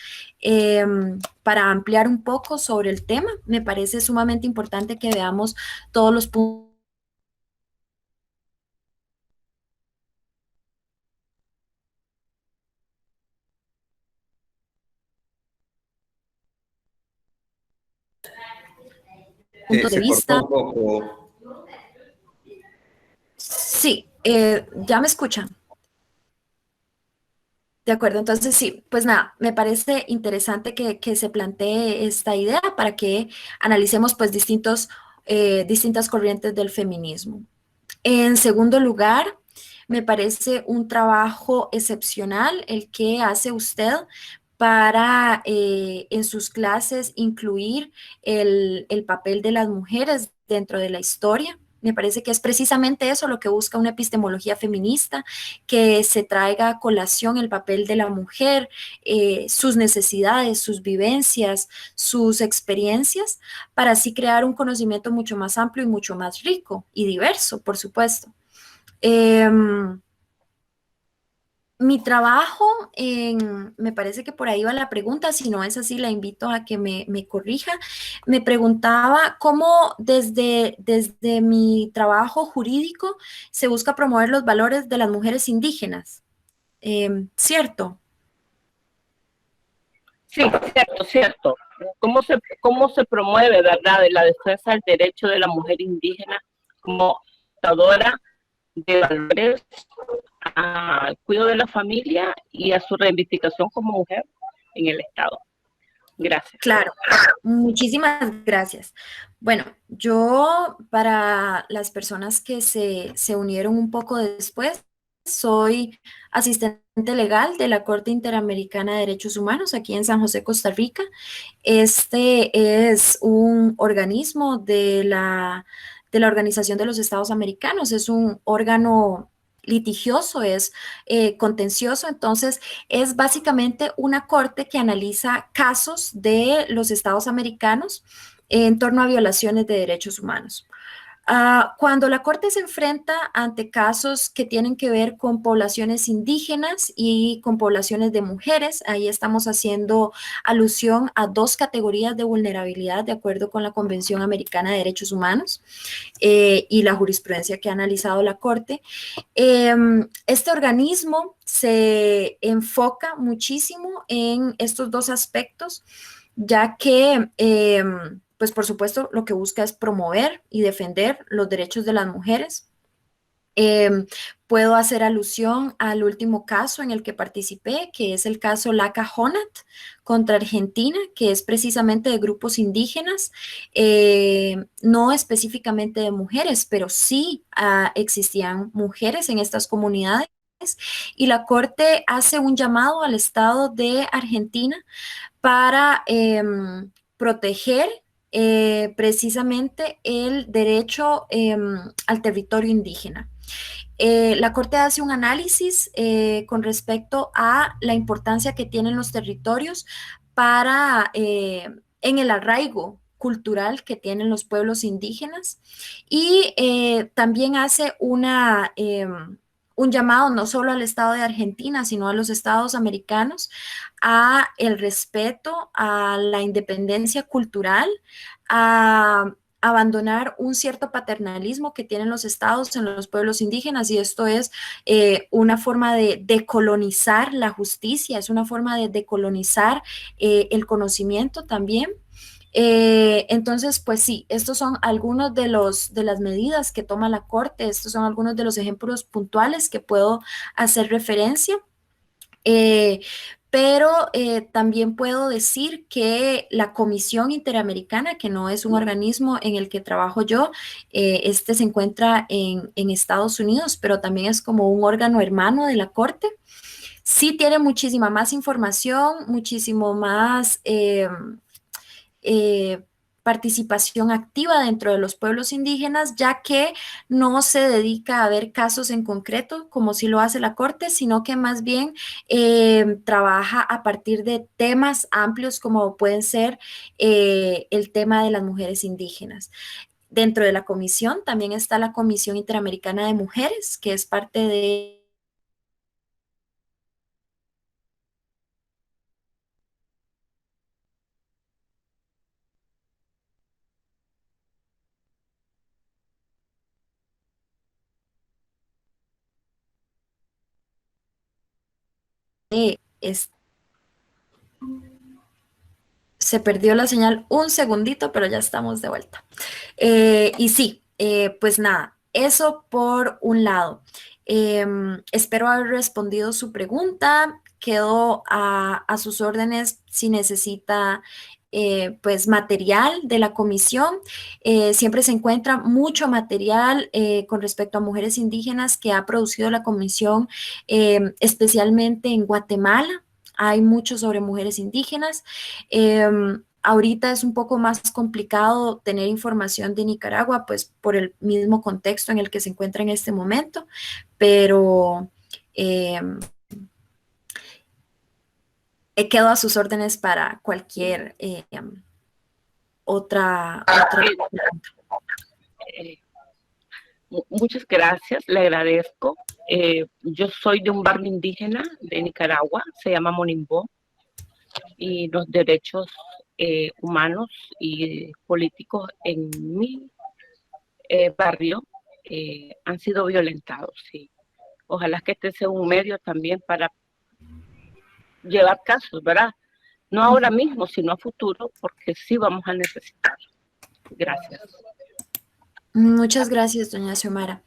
para ampliar un poco sobre el tema. Me parece sumamente importante que veamos todos los puntos. Puntos de Se cortó vista. un poco. Sí, ya me escuchan. De acuerdo, entonces sí, pues nada, me parece interesante que se plantee esta idea para que analicemos pues distintas corrientes del feminismo. En segundo lugar, me parece un trabajo excepcional el que hace usted para en sus clases incluir el papel de las mujeres dentro de la historia. Me parece que es precisamente eso lo que busca una epistemología feminista, que se traiga a colación el papel de la mujer, sus necesidades, sus vivencias, sus experiencias, para así crear un conocimiento mucho más amplio y mucho más rico y diverso, por supuesto. Mi trabajo, me parece que por ahí va la pregunta, si no es así, la invito a que me corrija. Me preguntaba cómo desde mi trabajo jurídico se busca promover los valores de las mujeres indígenas. ¿Cierto? Sí, cierto, cierto. ¿Cómo se promueve, verdad, la defensa del derecho de la mujer indígena como portadora de valores al cuidado de la familia y a su reivindicación como mujer en el Estado? Gracias. Claro, muchísimas gracias. Bueno, yo para las personas que se unieron un poco después, soy asistente legal de la Corte Interamericana de Derechos Humanos aquí en San José, Costa Rica. Este es un organismo de la Organización de los Estados Americanos, es un órgano litigioso, es contencioso, entonces es básicamente una corte que analiza casos de los estados americanos en torno a violaciones de derechos humanos. Cuando la Corte se enfrenta ante casos que tienen que ver con poblaciones indígenas y con poblaciones de mujeres, ahí estamos haciendo alusión a dos categorías de vulnerabilidad de acuerdo con la Convención Americana de Derechos Humanos y la jurisprudencia que ha analizado la Corte. Este organismo se enfoca muchísimo en estos dos aspectos, ya que pues por supuesto lo que busca es promover y defender los derechos de las mujeres. Puedo hacer alusión al último caso en el que participé, que es el caso Laca Honat contra Argentina, que es precisamente de grupos indígenas, no específicamente de mujeres, pero sí existían mujeres en estas comunidades. Y la Corte hace un llamado al Estado de Argentina para proteger precisamente el derecho al territorio indígena. La Corte hace un análisis con respecto a la importancia que tienen los territorios para en el arraigo cultural que tienen los pueblos indígenas y también hace un llamado no solo al Estado de Argentina, sino a los estados americanos a el respeto, a la independencia cultural, a abandonar un cierto paternalismo que tienen los estados en los pueblos indígenas, y esto es una forma de decolonizar la justicia, es una forma de decolonizar el conocimiento también. Entonces, pues sí, estos son algunos de las medidas que toma la Corte, estos son algunos de los ejemplos puntuales que puedo hacer referencia. Pero también puedo decir que la Comisión Interamericana, que no es un organismo en el que trabajo yo, este se encuentra en Estados Unidos, pero también es como un órgano hermano de la Corte. Sí tiene muchísima más información, muchísimo más participación activa dentro de los pueblos indígenas, ya que no se dedica a ver casos en concreto, como sí lo hace la Corte, sino que más bien trabaja a partir de temas amplios como pueden ser el tema de las mujeres indígenas. Dentro de la comisión también está la Comisión Interamericana de Mujeres, que es parte de este. Se perdió la señal un segundito, pero ya estamos de vuelta. Y sí, pues nada, eso por un lado. Espero haber respondido su pregunta. Quedo a sus órdenes si necesita pues material de la comisión. Siempre se encuentra mucho material con respecto a mujeres indígenas que ha producido la comisión, especialmente en Guatemala. Hay mucho sobre mujeres indígenas. Ahorita es un poco más complicado tener información de Nicaragua, pues por el mismo contexto en el que se encuentra en este momento, pero quedo a sus órdenes para cualquier otra pregunta. Muchas gracias, le agradezco. Yo soy de un barrio indígena de Nicaragua, se llama Monimbó, y los derechos humanos y políticos en mi barrio han sido violentados. Sí. Ojalá que este sea un medio también para llevar casos, ¿verdad? No ahora mismo, sino a futuro, porque sí vamos a necesitar. Gracias. Muchas gracias, doña Xiomara.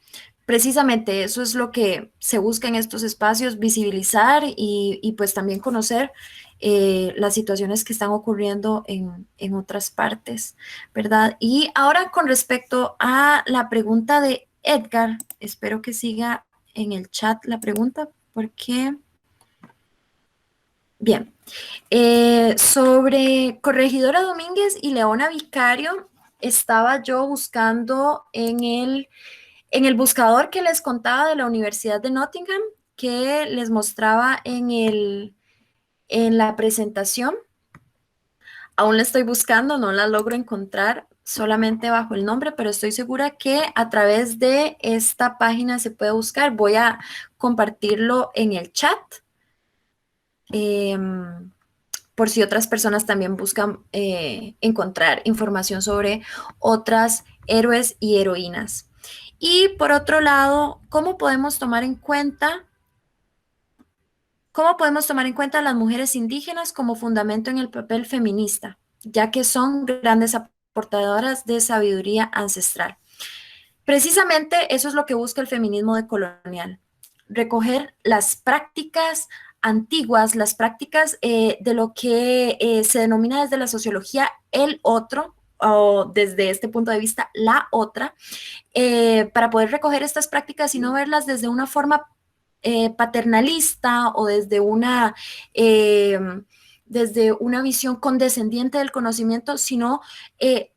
Precisamente eso es lo que se busca en estos espacios, visibilizar y pues también conocer las situaciones que están ocurriendo en otras partes, ¿verdad? Y ahora con respecto a la pregunta de Edgar, espero que siga en el chat la pregunta, porque... Bien, sobre Corregidora Domínguez y Leona Vicario, estaba yo buscando en el buscador que les contaba de la Universidad de Nottingham, que les mostraba en la presentación. Aún la estoy buscando, no la logro encontrar solamente bajo el nombre, pero estoy segura que a través de esta página se puede buscar. Voy a compartirlo en el chat. Por si otras personas también buscan encontrar información sobre otras héroes y heroínas. Y por otro lado, ¿cómo podemos tomar en cuenta las mujeres indígenas como fundamento en el papel feminista, ya que son grandes aportadoras de sabiduría ancestral? Precisamente eso es lo que busca el feminismo decolonial, recoger las prácticas antiguas, las prácticas de lo que se denomina desde la sociología el otro, o desde este punto de vista la otra, para poder recoger estas prácticas y no verlas desde una forma paternalista o desde una desde una visión condescendiente del conocimiento, sino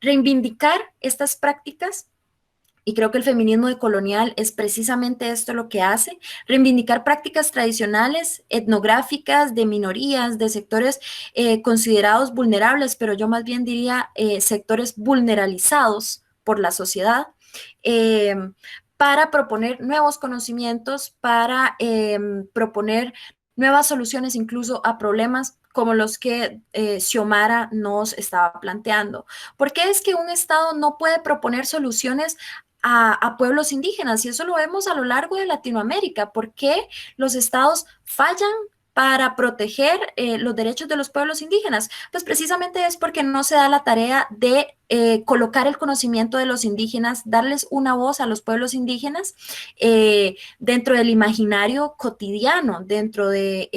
reivindicar estas prácticas. Y creo que el feminismo decolonial es precisamente esto lo que hace, reivindicar prácticas tradicionales, etnográficas, de minorías, de sectores considerados vulnerables, pero yo más bien diría sectores vulneralizados por la sociedad, eh, para proponer nuevos conocimientos, para proponer nuevas soluciones incluso a problemas como los que Xiomara nos estaba planteando. ¿Por qué es que un Estado no puede proponer soluciones a pueblos indígenas? Y eso lo vemos a lo largo de Latinoamérica. ¿Por qué los estados fallan para proteger los derechos de los pueblos indígenas? Pues precisamente es porque no se da la tarea de colocar el conocimiento de los indígenas, darles una voz a los pueblos indígenas dentro del imaginario cotidiano, dentro de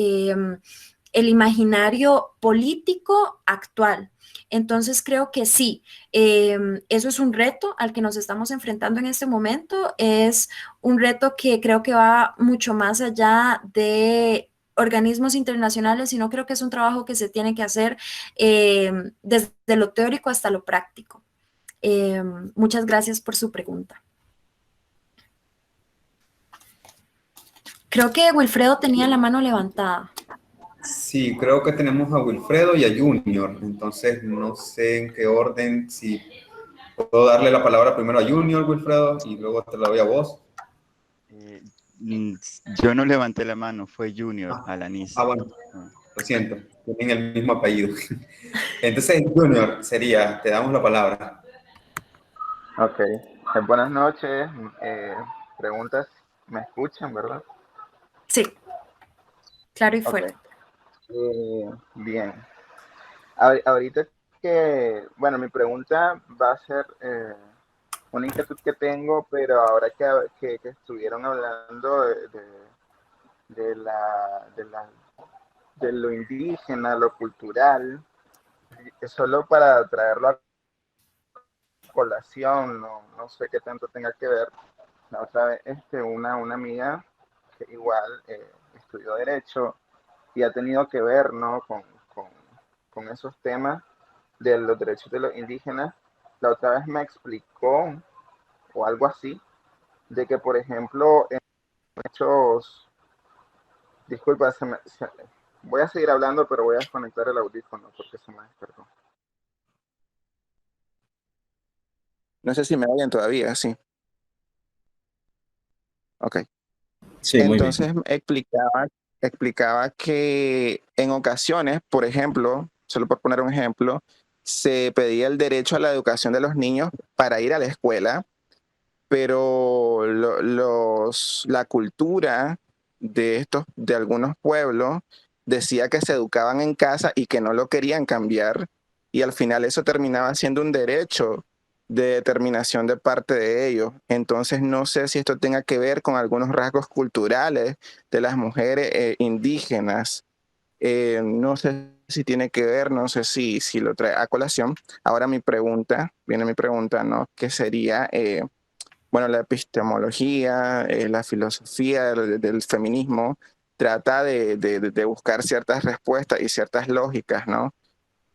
el imaginario político actual. Entonces creo que sí, eso es un reto al que nos estamos enfrentando en este momento, es un reto que creo que va mucho más allá de organismos internacionales, sino creo que es un trabajo que se tiene que hacer desde lo teórico hasta lo práctico. Muchas gracias por su pregunta. Creo que Wilfredo tenía la mano levantada. Sí, creo que tenemos a Wilfredo y a Junior, entonces no sé en qué orden, si puedo darle la palabra primero a Junior, Wilfredo, y luego te la doy a vos. Eh, yo no levanté la mano, fue Junior Alanis. Bueno, lo siento, tienen el mismo apellido. Entonces, Junior, te damos la palabra. Ok, buenas noches. Preguntas, ¿me escuchan, verdad? Sí, claro y Ok, fuerte. bien. Ahorita bueno, mi pregunta va a ser una inquietud que tengo, pero ahora que estuvieron hablando de lo indígena, lo cultural, solo para traerlo a colación, no sé qué tanto tenga que ver. La otra vez, una amiga que igual estudió Derecho y ha tenido que ver, ¿no? con esos temas de los derechos de los indígenas. La otra vez me explicó, o algo así, de que, por ejemplo, en muchos... Disculpa, voy a seguir hablando, pero voy a desconectar el audífono porque se me despertó. No sé si me oyen todavía, sí. Ok. Sí, muy bien. Entonces explicaba que en ocasiones, por ejemplo, solo por poner un ejemplo, se pedía el derecho a la educación de los niños para ir a la escuela, pero la cultura de algunos pueblos decía que se educaban en casa y que no lo querían cambiar, y al final eso terminaba siendo un derecho de determinación de parte de ellos. Entonces no sé si esto tenga que ver con algunos rasgos culturales de las mujeres indígenas. No sé si tiene que ver, no sé si lo trae a colación. Ahora viene mi pregunta, ¿no? Que sería, bueno, la epistemología, la filosofía del feminismo trata de buscar ciertas respuestas y ciertas lógicas, ¿no?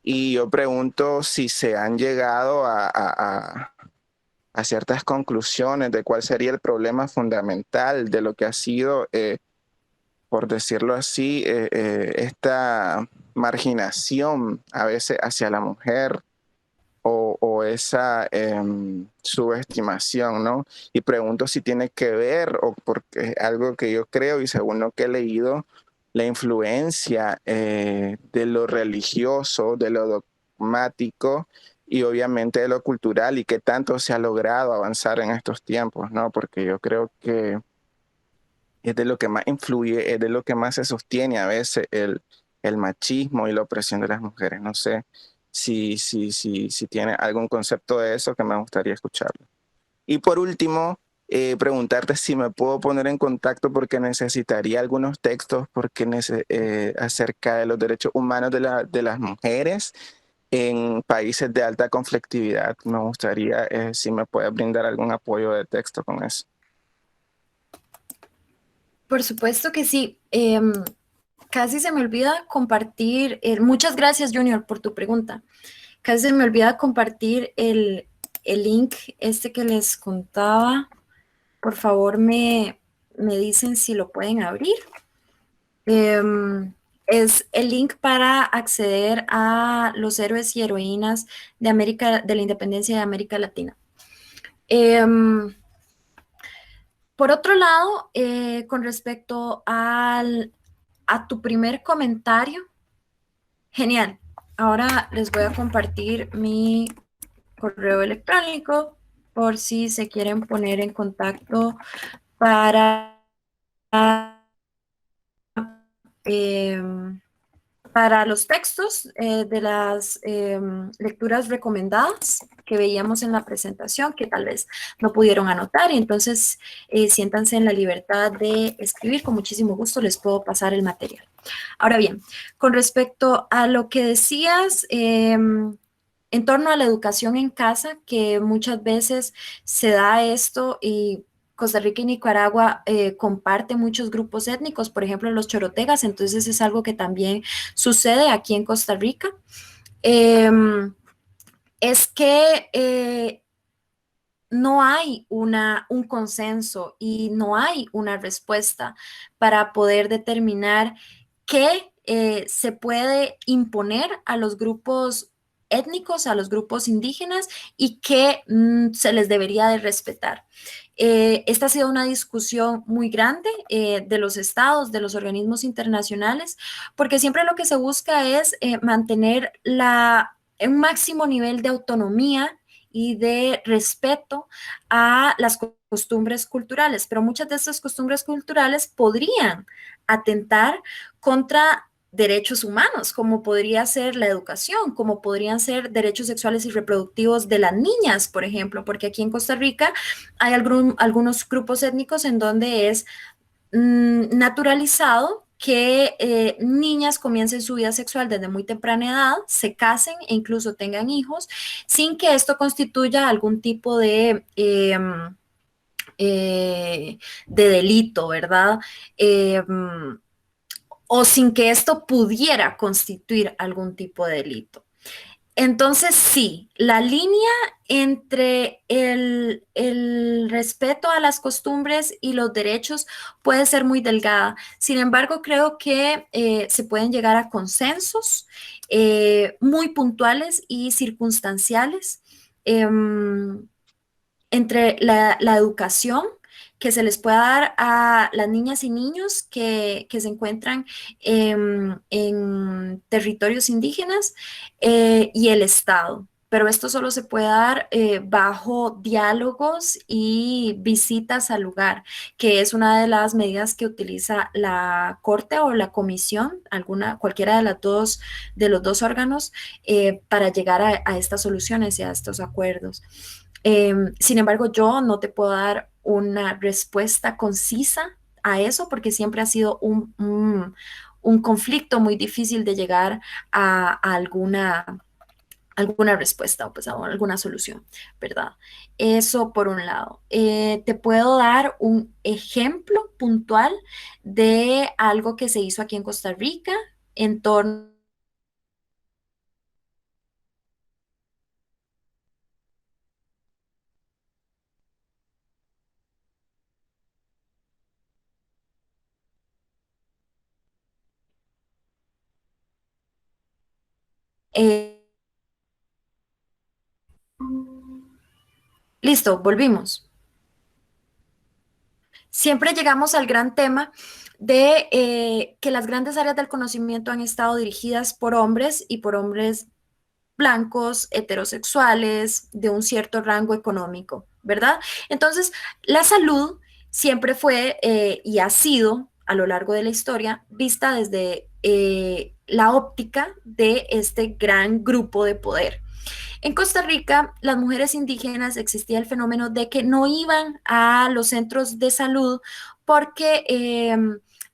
Y yo pregunto si se han llegado a ciertas conclusiones de cuál sería el problema fundamental de lo que ha sido, por decirlo así, esta marginación a veces hacia la mujer o esa subestimación, ¿no? Y pregunto si tiene que ver, o porque es algo que yo creo y según lo que he leído, la influencia de lo religioso, de lo dogmático y obviamente de lo cultural, y qué tanto se ha logrado avanzar en estos tiempos, ¿no? Porque yo creo que es de lo que más influye, es de lo que más se sostiene a veces el machismo y la opresión de las mujeres. No sé si tiene algún concepto de eso, que me gustaría escucharlo. Y por último, preguntarte si me puedo poner en contacto porque necesitaría algunos textos acerca de los derechos humanos de las mujeres en países de alta conflictividad. Me gustaría si me puedes brindar algún apoyo de texto con eso. Por supuesto que sí. casi se me olvida compartir, muchas gracias Junior por tu pregunta. Casi se me olvida compartir el link este que les contaba. Por favor, me dicen si lo pueden abrir. Es el link para acceder a los héroes y heroínas de la independencia de América Latina. Por otro lado, con respecto a tu primer comentario, genial. Ahora les voy a compartir mi correo electrónico por si se quieren poner en contacto para, para los textos de las lecturas recomendadas que veíamos en la presentación, que tal vez no pudieron anotar, y entonces siéntanse en la libertad de escribir. Con muchísimo gusto les puedo pasar el material. Ahora bien, con respecto a lo que decías en torno a la educación en casa, que muchas veces se da esto y Costa Rica y Nicaragua comparten muchos grupos étnicos, por ejemplo los chorotegas, entonces es algo que también sucede aquí en Costa Rica. Es que no hay un consenso y no hay una respuesta para poder determinar qué se puede imponer a los grupos étnicos, a los grupos indígenas y qué se les debería de respetar. Esta ha sido una discusión muy grande de los estados, de los organismos internacionales, porque siempre lo que se busca es mantener un máximo nivel de autonomía y de respeto a las costumbres culturales, pero muchas de estas costumbres culturales podrían atentar contra derechos humanos, como podría ser la educación, como podrían ser derechos sexuales y reproductivos de las niñas, por ejemplo, porque aquí en Costa Rica hay algunos grupos étnicos en donde es naturalizado que niñas comiencen su vida sexual desde muy temprana edad, se casen e incluso tengan hijos, sin que esto constituya algún tipo de delito, ¿verdad? O sin que esto pudiera constituir algún tipo de delito. Entonces, sí, la línea entre el respeto a las costumbres y los derechos puede ser muy delgada. Sin embargo, creo que se pueden llegar a consensos muy puntuales y circunstanciales entre la educación que se les pueda dar a las niñas y niños que se encuentran en territorios indígenas y el Estado. Pero esto solo se puede dar bajo diálogos y visitas al lugar, que es una de las medidas que utiliza la Corte o la Comisión, cualquiera de los dos órganos, para llegar a estas soluciones y a estos acuerdos. Sin embargo, yo no te puedo dar una respuesta concisa a eso porque siempre ha sido un conflicto muy difícil de llegar a alguna respuesta o pues a alguna solución, ¿verdad? Eso por un lado. Te puedo dar un ejemplo puntual de algo que se hizo aquí en Costa Rica en torno listo, volvimos. Siempre llegamos al gran tema de que las grandes áreas del conocimiento han estado dirigidas por hombres y por hombres blancos, heterosexuales, de un cierto rango económico, ¿verdad? Entonces, la salud siempre fue y ha sido a lo largo de la historia vista desde la óptica de este gran grupo de poder. En Costa Rica, las mujeres indígenas existía el fenómeno de que no iban a los centros de salud porque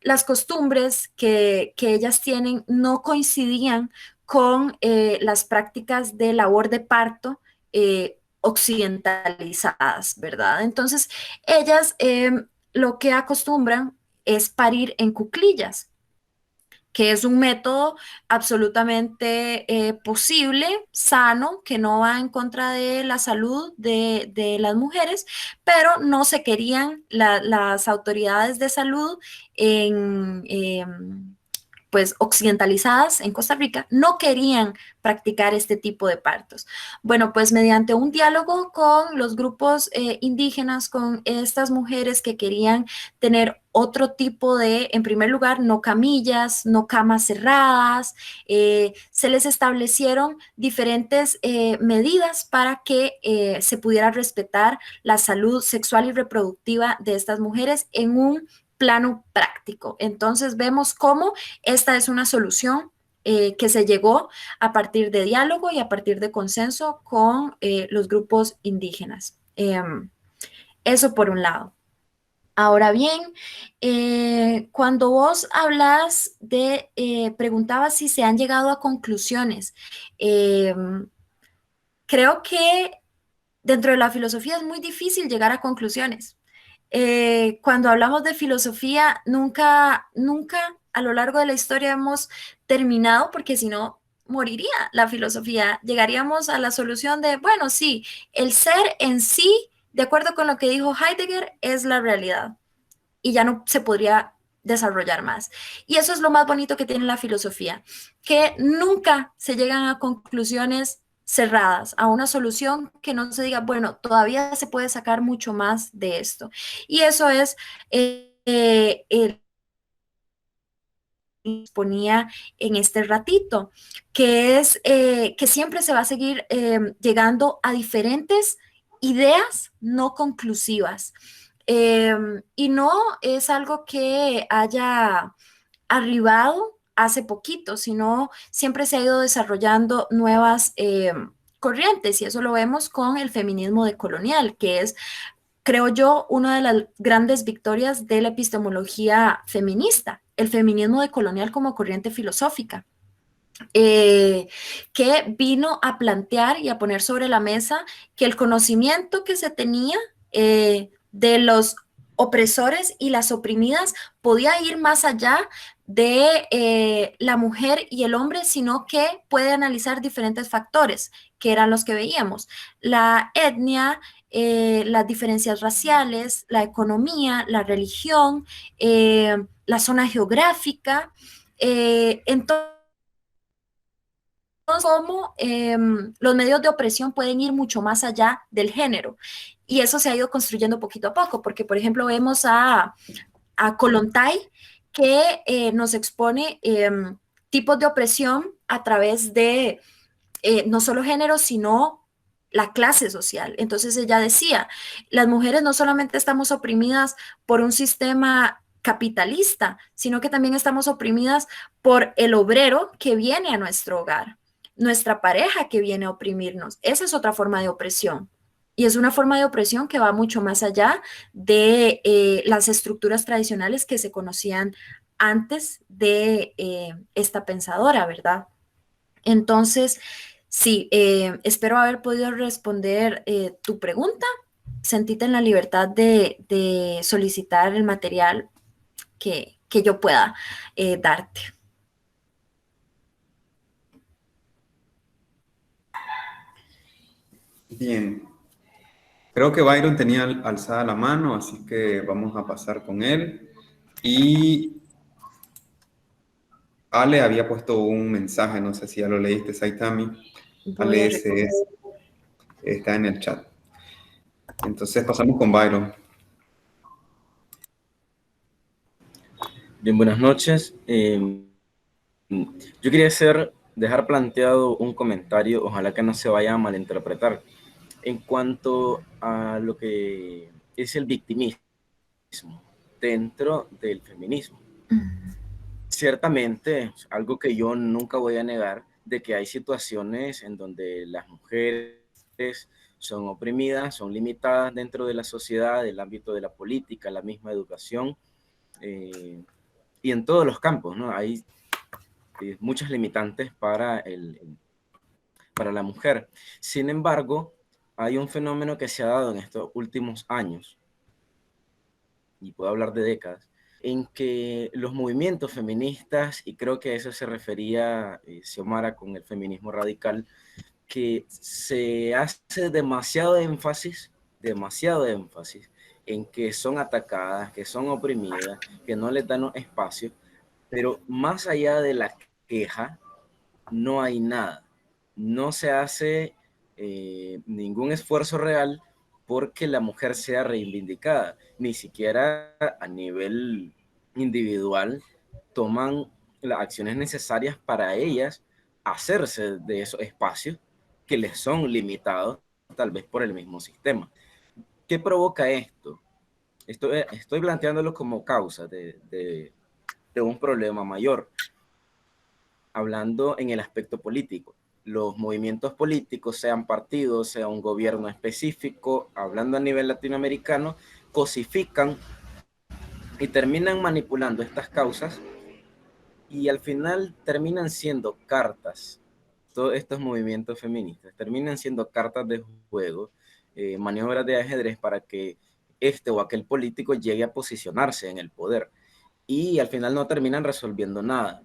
las costumbres que ellas tienen no coincidían con las prácticas de labor de parto occidentalizadas, ¿verdad? Entonces, ellas lo que acostumbran es parir en cuclillas, que es un método absolutamente posible, sano, que no va en contra de la salud de las mujeres, pero no se querían las autoridades de salud en... pues occidentalizadas en Costa Rica, no querían practicar este tipo de partos. Bueno, pues mediante un diálogo con los grupos indígenas, con estas mujeres que querían tener otro tipo de, en primer lugar, no camillas, no camas cerradas, se les establecieron diferentes medidas para que se pudiera respetar la salud sexual y reproductiva de estas mujeres en un plano práctico. Entonces vemos cómo esta es una solución que se llegó a partir de diálogo y a partir de consenso con los grupos indígenas. Eso por un lado. Ahora bien, cuando vos hablas de, preguntabas si se han llegado a conclusiones, eh, creo que dentro de la filosofía es muy difícil llegar a conclusiones. Cuando hablamos de filosofía, nunca a lo largo de la historia hemos terminado, porque si no, moriría la filosofía. Llegaríamos a la solución de, bueno, sí, el ser en sí, de acuerdo con lo que dijo Heidegger, es la realidad y ya no se podría desarrollar más. Y eso es lo más bonito que tiene la filosofía, que nunca se llegan a conclusiones cerradas, a una solución que no se diga, bueno, todavía se puede sacar mucho más de esto. Y eso es el ponía en este ratito, que es que siempre se va a seguir llegando a diferentes ideas no conclusivas. Y no es algo que haya arribado hace poquito, sino siempre se ha ido desarrollando nuevas corrientes y eso lo vemos con el feminismo decolonial, que es, creo yo, una de las grandes victorias de la epistemología feminista, el feminismo decolonial como corriente filosófica. Que vino a plantear y a poner sobre la mesa que el conocimiento que se tenía de los opresores y las oprimidas podía ir más allá de la mujer y el hombre, sino que puede analizar diferentes factores, que eran los que veíamos: la etnia, las diferencias raciales, la economía, la religión, la zona geográfica. Entonces, cómo los medios de opresión pueden ir mucho más allá del género. Y eso se ha ido construyendo poquito a poco, porque, por ejemplo, vemos a Kollontai, que nos expone tipos de opresión a través de no solo género, sino la clase social. Entonces ella decía, las mujeres no solamente estamos oprimidas por un sistema capitalista, sino que también estamos oprimidas por el obrero que viene a nuestro hogar, nuestra pareja que viene a oprimirnos. Esa es otra forma de opresión. Y es una forma de opresión que va mucho más allá de las estructuras tradicionales que se conocían antes de esta pensadora, ¿verdad? Entonces, sí, espero haber podido responder tu pregunta. Sentite en la libertad de solicitar el material que yo pueda darte. Bien, creo que Byron tenía alzada la mano, así que vamos a pasar con él. Y Ale había puesto un mensaje, no sé si ya lo leíste, Saitami. Voy Ale, a está en el chat. Entonces pasamos con Byron. Bien, buenas noches. Yo quería dejar planteado un comentario, ojalá que no se vaya a malinterpretar, en cuanto a lo que es el victimismo dentro del feminismo. Ciertamente, algo que yo nunca voy a negar, de que hay situaciones en donde las mujeres son oprimidas, son limitadas dentro de la sociedad, del ámbito de la política, la misma educación, y en todos los campos, ¿no? Hay muchas limitantes para la mujer. Sin embargo, hay un fenómeno que se ha dado en estos últimos años, y puedo hablar de décadas, en que los movimientos feministas, y creo que a eso se refería Xiomara con el feminismo radical, que se hace demasiado énfasis en que son atacadas, que son oprimidas, que no les dan espacio, pero más allá de la queja, no hay nada. No se hace ningún esfuerzo real porque la mujer sea reivindicada, ni siquiera a nivel individual toman las acciones necesarias para ellas hacerse de esos espacios que les son limitados, tal vez por el mismo sistema. ¿Qué provoca esto? Estoy planteándolo como causa de un problema mayor, hablando en el aspecto político. Los movimientos políticos, sean partidos, sea un gobierno específico, hablando a nivel latinoamericano, cosifican y terminan manipulando estas causas y al final terminan siendo cartas. Todos estos movimientos feministas terminan siendo cartas de juego, maniobras de ajedrez para que este o aquel político llegue a posicionarse en el poder y al final no terminan resolviendo nada.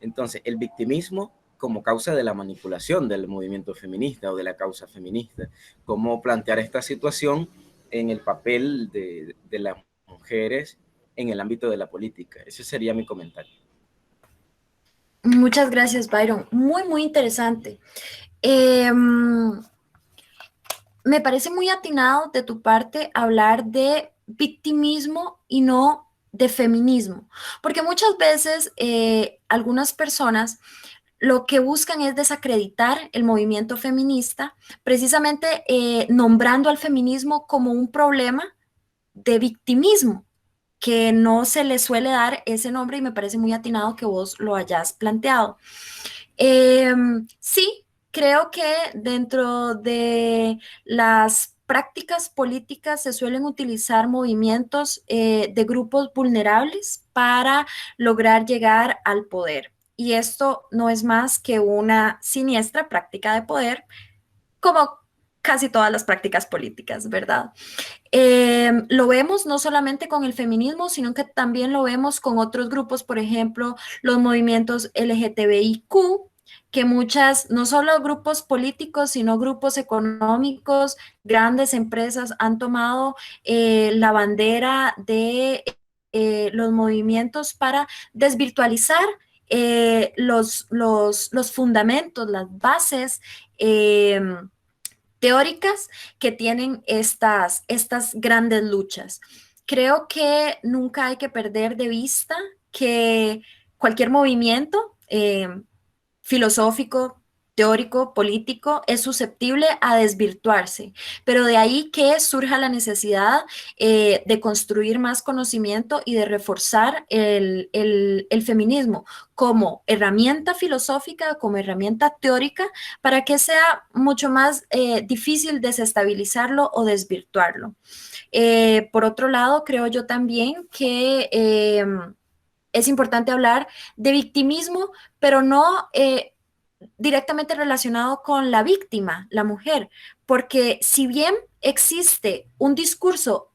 Entonces, el victimismo como causa de la manipulación del movimiento feminista o de la causa feminista, cómo plantear esta situación en el papel de las mujeres en el ámbito de la política. Ese sería mi comentario. Muchas gracias, Byron. Muy, muy interesante. Me parece muy atinado de tu parte hablar de victimismo y no de feminismo, porque muchas veces algunas personas lo que buscan es desacreditar el movimiento feminista, precisamente nombrando al feminismo como un problema de victimismo, que no se le suele dar ese nombre y me parece muy atinado que vos lo hayas planteado. Sí, creo que dentro de las prácticas políticas se suelen utilizar movimientos de grupos vulnerables para lograr llegar al poder. Y esto no es más que una siniestra práctica de poder, como casi todas las prácticas políticas, ¿verdad? Lo vemos no solamente con el feminismo, sino que también lo vemos con otros grupos, por ejemplo, los movimientos LGTBIQ, que muchas, no solo grupos políticos, sino grupos económicos, grandes empresas han tomado la bandera de los movimientos para desvirtualizar los fundamentos, las bases teóricas que tienen estas grandes luchas. Creo que nunca hay que perder de vista que cualquier movimiento filosófico, teórico, político, es susceptible a desvirtuarse, pero de ahí que surja la necesidad de construir más conocimiento y de reforzar el feminismo como herramienta filosófica, como herramienta teórica, para que sea mucho más difícil desestabilizarlo o desvirtuarlo. Por otro lado, creo yo también que es importante hablar de victimismo, pero no directamente relacionado con la víctima, la mujer, porque si bien existe un discurso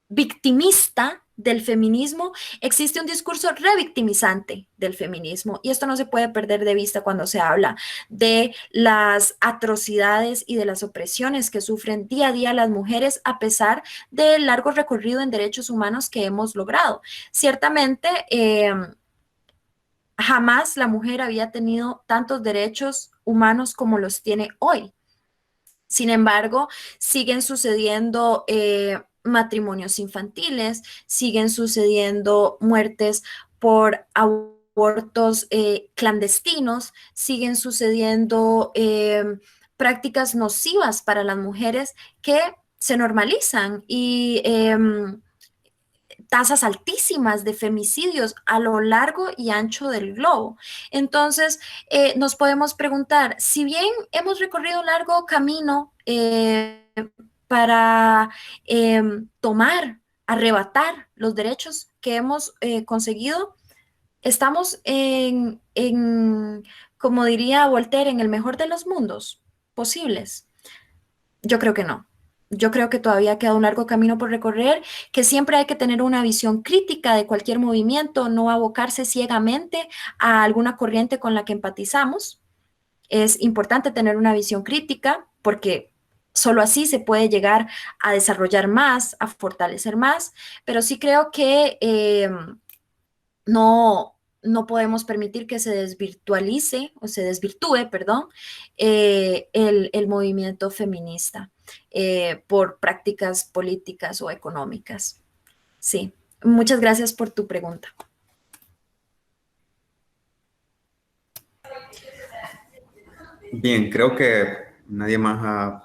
victimista del feminismo, existe un discurso revictimizante del feminismo y esto no se puede perder de vista cuando se habla de las atrocidades y de las opresiones que sufren día a día las mujeres a pesar del largo recorrido en derechos humanos que hemos logrado. Ciertamente, jamás la mujer había tenido tantos derechos humanos como los tiene hoy. Sin embargo, siguen sucediendo matrimonios infantiles, siguen sucediendo muertes por abortos clandestinos, siguen sucediendo prácticas nocivas para las mujeres que se normalizan y tasas altísimas de femicidios a lo largo y ancho del globo. Entonces, nos podemos preguntar, si bien hemos recorrido un largo camino para tomar, arrebatar los derechos que hemos conseguido, estamos como diría Voltaire, en el mejor de los mundos posibles. Yo creo que no. yo creo que todavía queda un largo camino por recorrer, que siempre hay que tener una visión crítica de cualquier movimiento, no abocarse ciegamente a alguna corriente con la que empatizamos. Es importante tener una visión crítica porque solo así se puede llegar a desarrollar más, a fortalecer más, pero sí creo que no podemos permitir que se desvirtualice o se desvirtúe, perdón, el movimiento feminista por prácticas políticas o económicas. Sí, muchas gracias por tu pregunta. Bien, creo que nadie más ha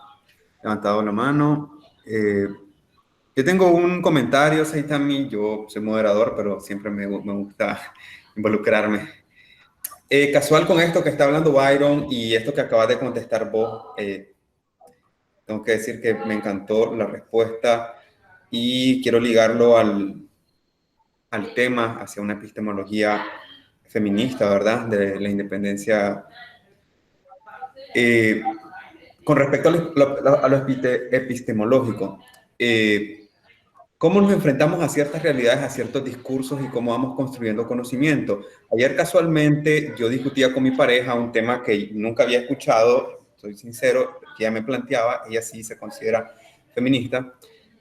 levantado la mano. Yo tengo un comentario, Saitami. Yo soy moderador, pero siempre me gusta involucrarme. Casual con esto que está hablando Byron y esto que acabas de contestar vos, tengo que decir que me encantó la respuesta y quiero ligarlo al tema hacia una epistemología feminista, ¿verdad? De la independencia. Con respecto a lo epistemológico, ¿cómo nos enfrentamos a ciertas realidades, a ciertos discursos y cómo vamos construyendo conocimiento? Ayer casualmente yo discutía con mi pareja un tema que nunca había escuchado, soy sincero, que ella me planteaba, ella sí se considera feminista,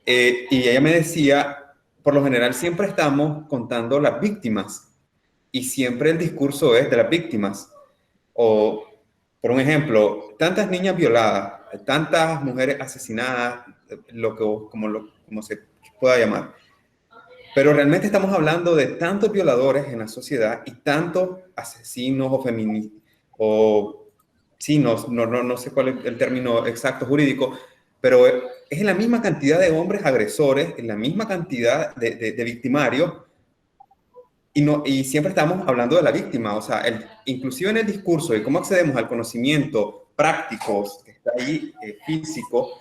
y ella me decía, por lo general siempre estamos contando las víctimas y siempre el discurso es de las víctimas. O, por un ejemplo, tantas niñas violadas, tantas mujeres asesinadas, como se pueda llamar. Pero realmente estamos hablando de tantos violadores en la sociedad y tantos asesinos o feministas, o sí, no sé cuál es el término exacto jurídico, pero es la misma cantidad de hombres agresores, en la misma cantidad de victimarios, y siempre estamos hablando de la víctima, o sea, inclusive en el discurso de cómo accedemos al conocimiento práctico que está ahí, físico,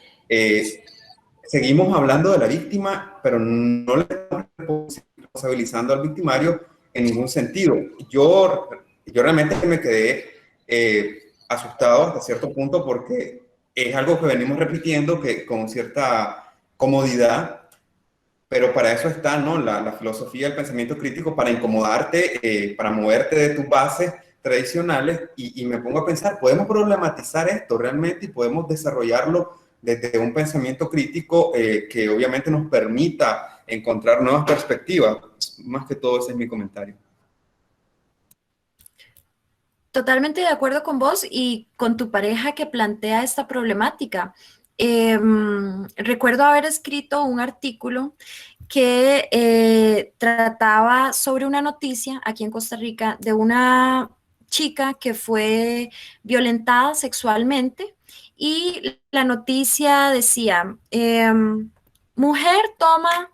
seguimos hablando de la víctima, pero no le estamos responsabilizando al victimario en ningún sentido. Yo realmente me quedé asustado hasta cierto punto porque es algo que venimos repitiendo que con cierta comodidad, pero para eso está, ¿no? La filosofía del pensamiento crítico, para incomodarte, para moverte de tus bases tradicionales, y me pongo a pensar, ¿podemos problematizar esto realmente y podemos desarrollarlo desde un pensamiento crítico que obviamente nos permita encontrar nuevas perspectivas? Más que todo ese es mi comentario. Totalmente de acuerdo con vos y con tu pareja que plantea esta problemática. Recuerdo haber escrito un artículo que trataba sobre una noticia aquí en Costa Rica de una chica que fue violentada sexualmente y la noticia decía, mujer toma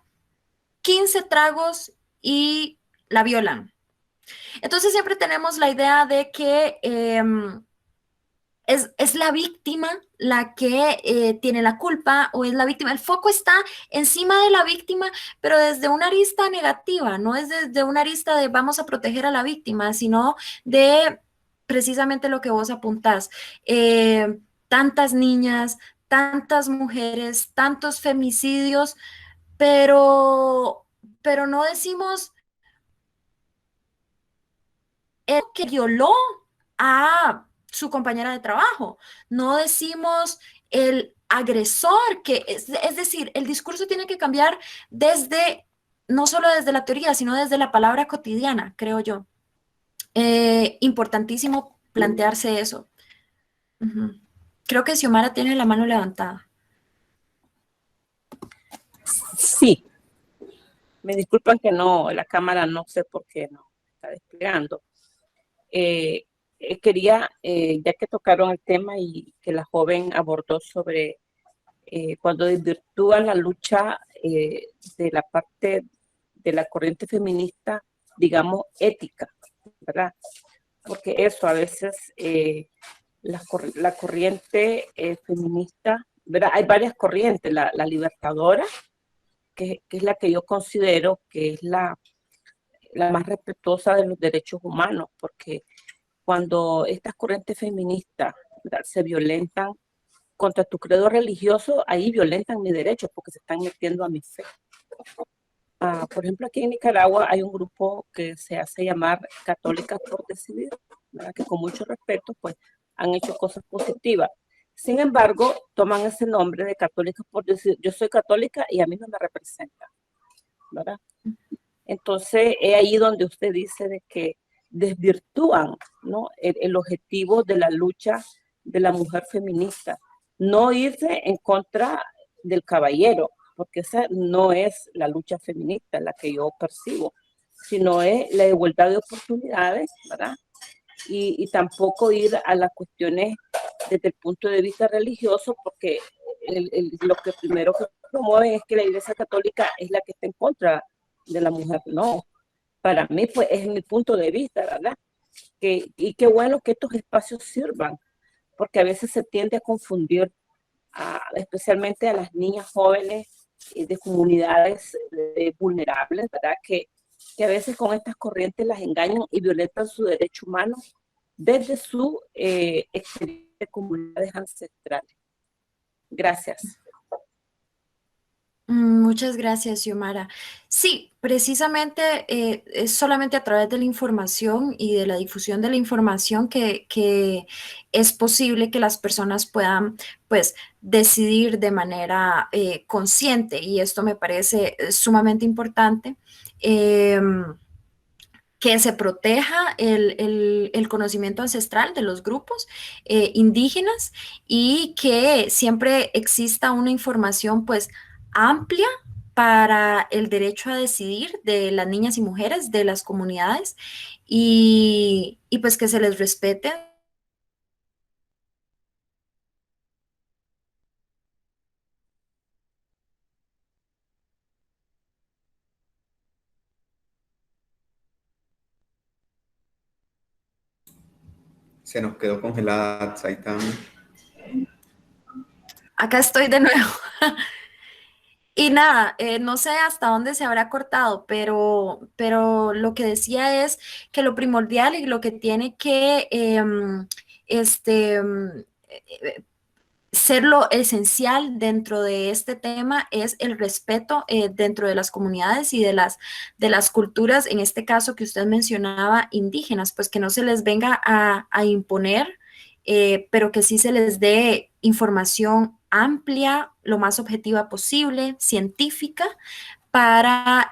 15 tragos y la violan. Entonces siempre tenemos la idea de que es la víctima la que tiene la culpa o es la víctima. El foco está encima de la víctima, pero desde una arista negativa, no es desde una arista de vamos a proteger a la víctima, sino de precisamente lo que vos apuntás. Tantas niñas, tantas mujeres, tantos femicidios, pero no decimos el que violó a su compañera de trabajo. No decimos el agresor, es decir, el discurso tiene que cambiar desde, no solo desde la teoría, sino desde la palabra cotidiana, creo yo. Importantísimo plantearse eso. Creo que Xiomara tiene la mano levantada. Sí, me disculpan que no, la cámara no sé por qué no está desplegando. Quería, ya que tocaron el tema y que la joven abordó sobre cuando desvirtúan la lucha de la parte de la corriente feminista, digamos, ética, ¿verdad? Porque eso a veces la corriente feminista, ¿verdad? Hay varias corrientes, la libertadora, que es la que yo considero que es la más respetuosa de los derechos humanos, porque cuando estas corrientes feministas, ¿verdad?, se violentan contra tu credo religioso, ahí violentan mis derechos porque se están metiendo a mi fe. Por ejemplo, aquí en Nicaragua hay un grupo que se hace llamar Católicas por Decidir, ¿verdad? Que con mucho respeto pues han hecho cosas positivas. Sin embargo, toman ese nombre de Católicas por Decidir. Yo soy católica y a mí no me representa, ¿verdad? Entonces, es ahí donde usted dice de que desvirtúan, ¿no?, el objetivo de la lucha de la mujer feminista. No irse en contra del caballero, porque esa no es la lucha feminista, la que yo percibo, sino es la igualdad de oportunidades, ¿verdad? Y tampoco ir a las cuestiones desde el punto de vista religioso, porque lo que primero que promueven es que la Iglesia Católica es la que está en contra de la mujer. No, para mí pues es mi punto de vista, ¿verdad? Y qué bueno que estos espacios sirvan, porque a veces se tiende a confundir, especialmente a las niñas jóvenes de comunidades vulnerables, ¿verdad? Que a veces con estas corrientes las engañan y violentan su derecho humano desde su experiencia de comunidades ancestrales. Gracias. Muchas gracias, Xiomara. Sí, precisamente es solamente a través de la información y de la difusión de la información que es posible que las personas puedan, pues, decidir de manera consciente, y esto me parece sumamente importante. Que se proteja el conocimiento ancestral de los grupos indígenas, y que siempre exista una información pues amplia para el derecho a decidir de las niñas y mujeres de las comunidades, y pues que se les respete. Se nos quedó congelada Saitama. Acá estoy de nuevo. Y nada, no sé hasta dónde se habrá cortado, pero lo que decía es que lo primordial y lo que tiene que este, ser lo esencial dentro de este tema es el respeto dentro de las comunidades y de las culturas, en este caso que usted mencionaba, indígenas, pues que no se les venga a imponer, pero que sí se les dé información amplia, lo más objetiva posible, científica, para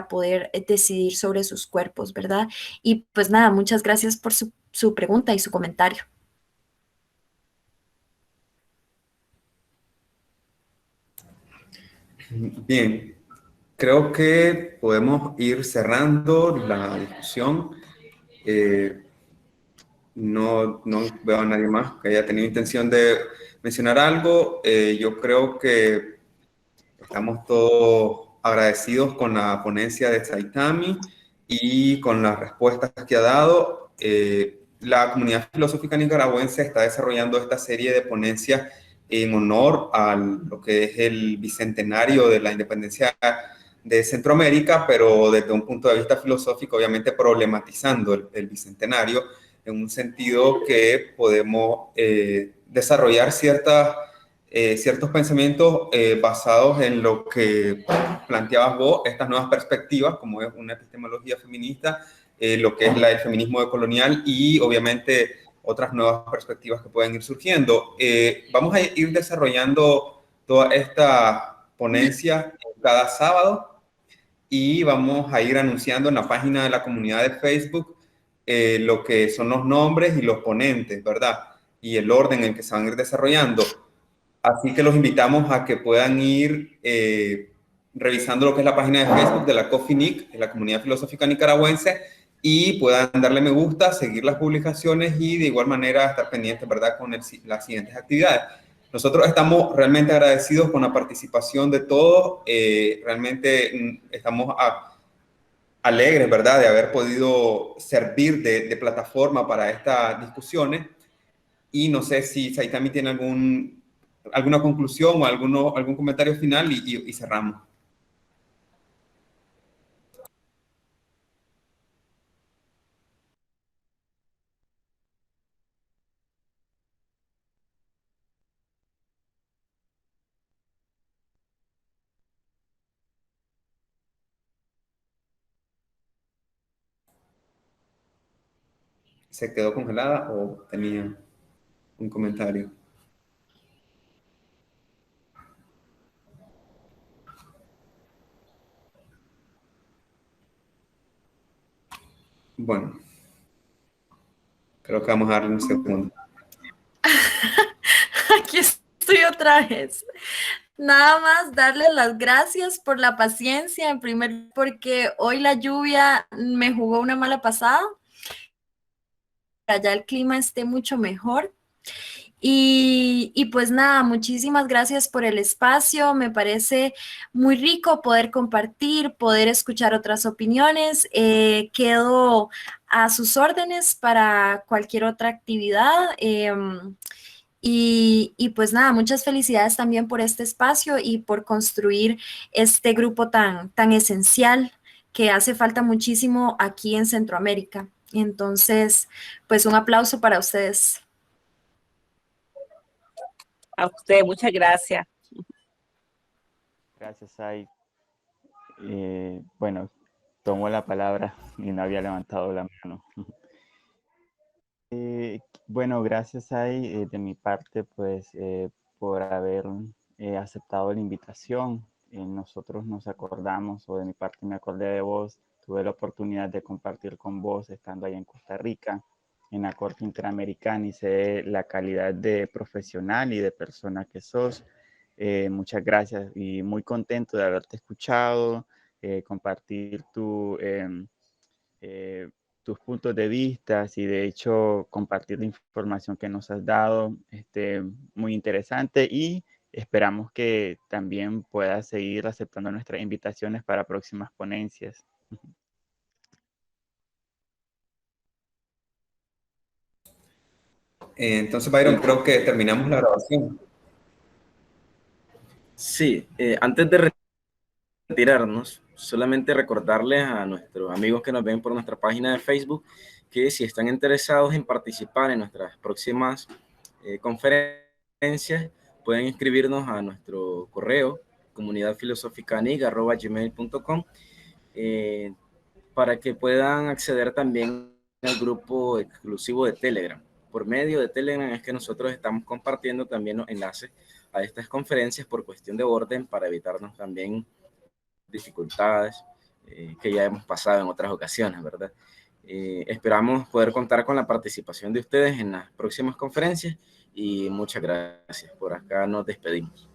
poder decidir sobre sus cuerpos, ¿verdad? Y pues nada, muchas gracias por su pregunta y su comentario. Bien, creo que podemos ir cerrando la discusión. No veo a nadie más que haya tenido intención de mencionar algo. Yo creo que estamos todos agradecidos con la ponencia de Saitami y con las respuestas que ha dado. La comunidad filosófica nicaragüense está desarrollando esta serie de ponencias en honor a lo que es el bicentenario de la independencia de Centroamérica, pero desde un punto de vista filosófico, obviamente problematizando el bicentenario en un sentido que podemos desarrollar ciertos pensamientos basados en lo que planteabas vos, estas nuevas perspectivas, como es una epistemología feminista, lo que es el feminismo decolonial y obviamente otras nuevas perspectivas que pueden ir surgiendo. Vamos a ir desarrollando toda esta ponencia cada sábado y vamos a ir anunciando en la página de la comunidad de Facebook lo que son los nombres y los ponentes, ¿verdad? Y el orden en que se van a ir desarrollando. Así que los invitamos a que puedan ir revisando lo que es la página de Facebook de la COFINIC, de la Comunidad Filosófica Nicaragüense, y puedan darle me gusta, seguir las publicaciones y de igual manera estar pendientes, ¿verdad?, con las siguientes actividades. Nosotros estamos realmente agradecidos con la participación de todos. Realmente estamos alegres, ¿verdad?, de haber podido servir de plataforma para estas discusiones. Y no sé si Saitami tiene alguna conclusión o algún comentario final y cerramos. se quedó congelada o tenía un comentario. Bueno, creo que vamos a darle un segundo. Aquí estoy otra vez. Nada más darles las gracias por la paciencia, en primer, porque hoy la lluvia me jugó una mala pasada. Allá el clima esté mucho mejor. Y pues nada, muchísimas gracias por el espacio. Me parece muy rico poder compartir, poder escuchar otras opiniones. Quedo a sus órdenes para cualquier otra actividad. Y pues nada, muchas felicidades también por este espacio y por construir este grupo tan esencial que hace falta muchísimo aquí en Centroamérica. Entonces, pues un aplauso para ustedes. A usted, muchas gracias. Gracias, Sai. Bueno, tomo la palabra y no había levantado la mano. Bueno, gracias, Sai, de mi parte, pues, por haber aceptado la invitación. Nosotros nos acordamos, o de mi parte me acordé de vos. Tuve la oportunidad de compartir con vos estando allá en Costa Rica, en la Corte Interamericana, y sé la calidad de profesional y de persona que sos. Muchas gracias y muy contento de haberte escuchado, compartir tus puntos de vista y de hecho compartir la información que nos has dado, muy interesante, y esperamos que también puedas seguir aceptando nuestras invitaciones para próximas ponencias. Entonces, Byron, creo que terminamos la grabación. Sí, antes de retirarnos, solamente recordarles a nuestros amigos que nos ven por nuestra página de Facebook que si están interesados en participar en nuestras próximas conferencias, pueden escribirnos a nuestro correo comunidadfilosoficanig@gmail.com para que puedan acceder también al grupo exclusivo de Telegram. Por medio de Telegram es que nosotros estamos compartiendo también los enlaces a estas conferencias por cuestión de orden para evitarnos también dificultades que ya hemos pasado en otras ocasiones, ¿verdad? Esperamos poder contar con la participación de ustedes en las próximas conferencias y muchas gracias. Por acá nos despedimos.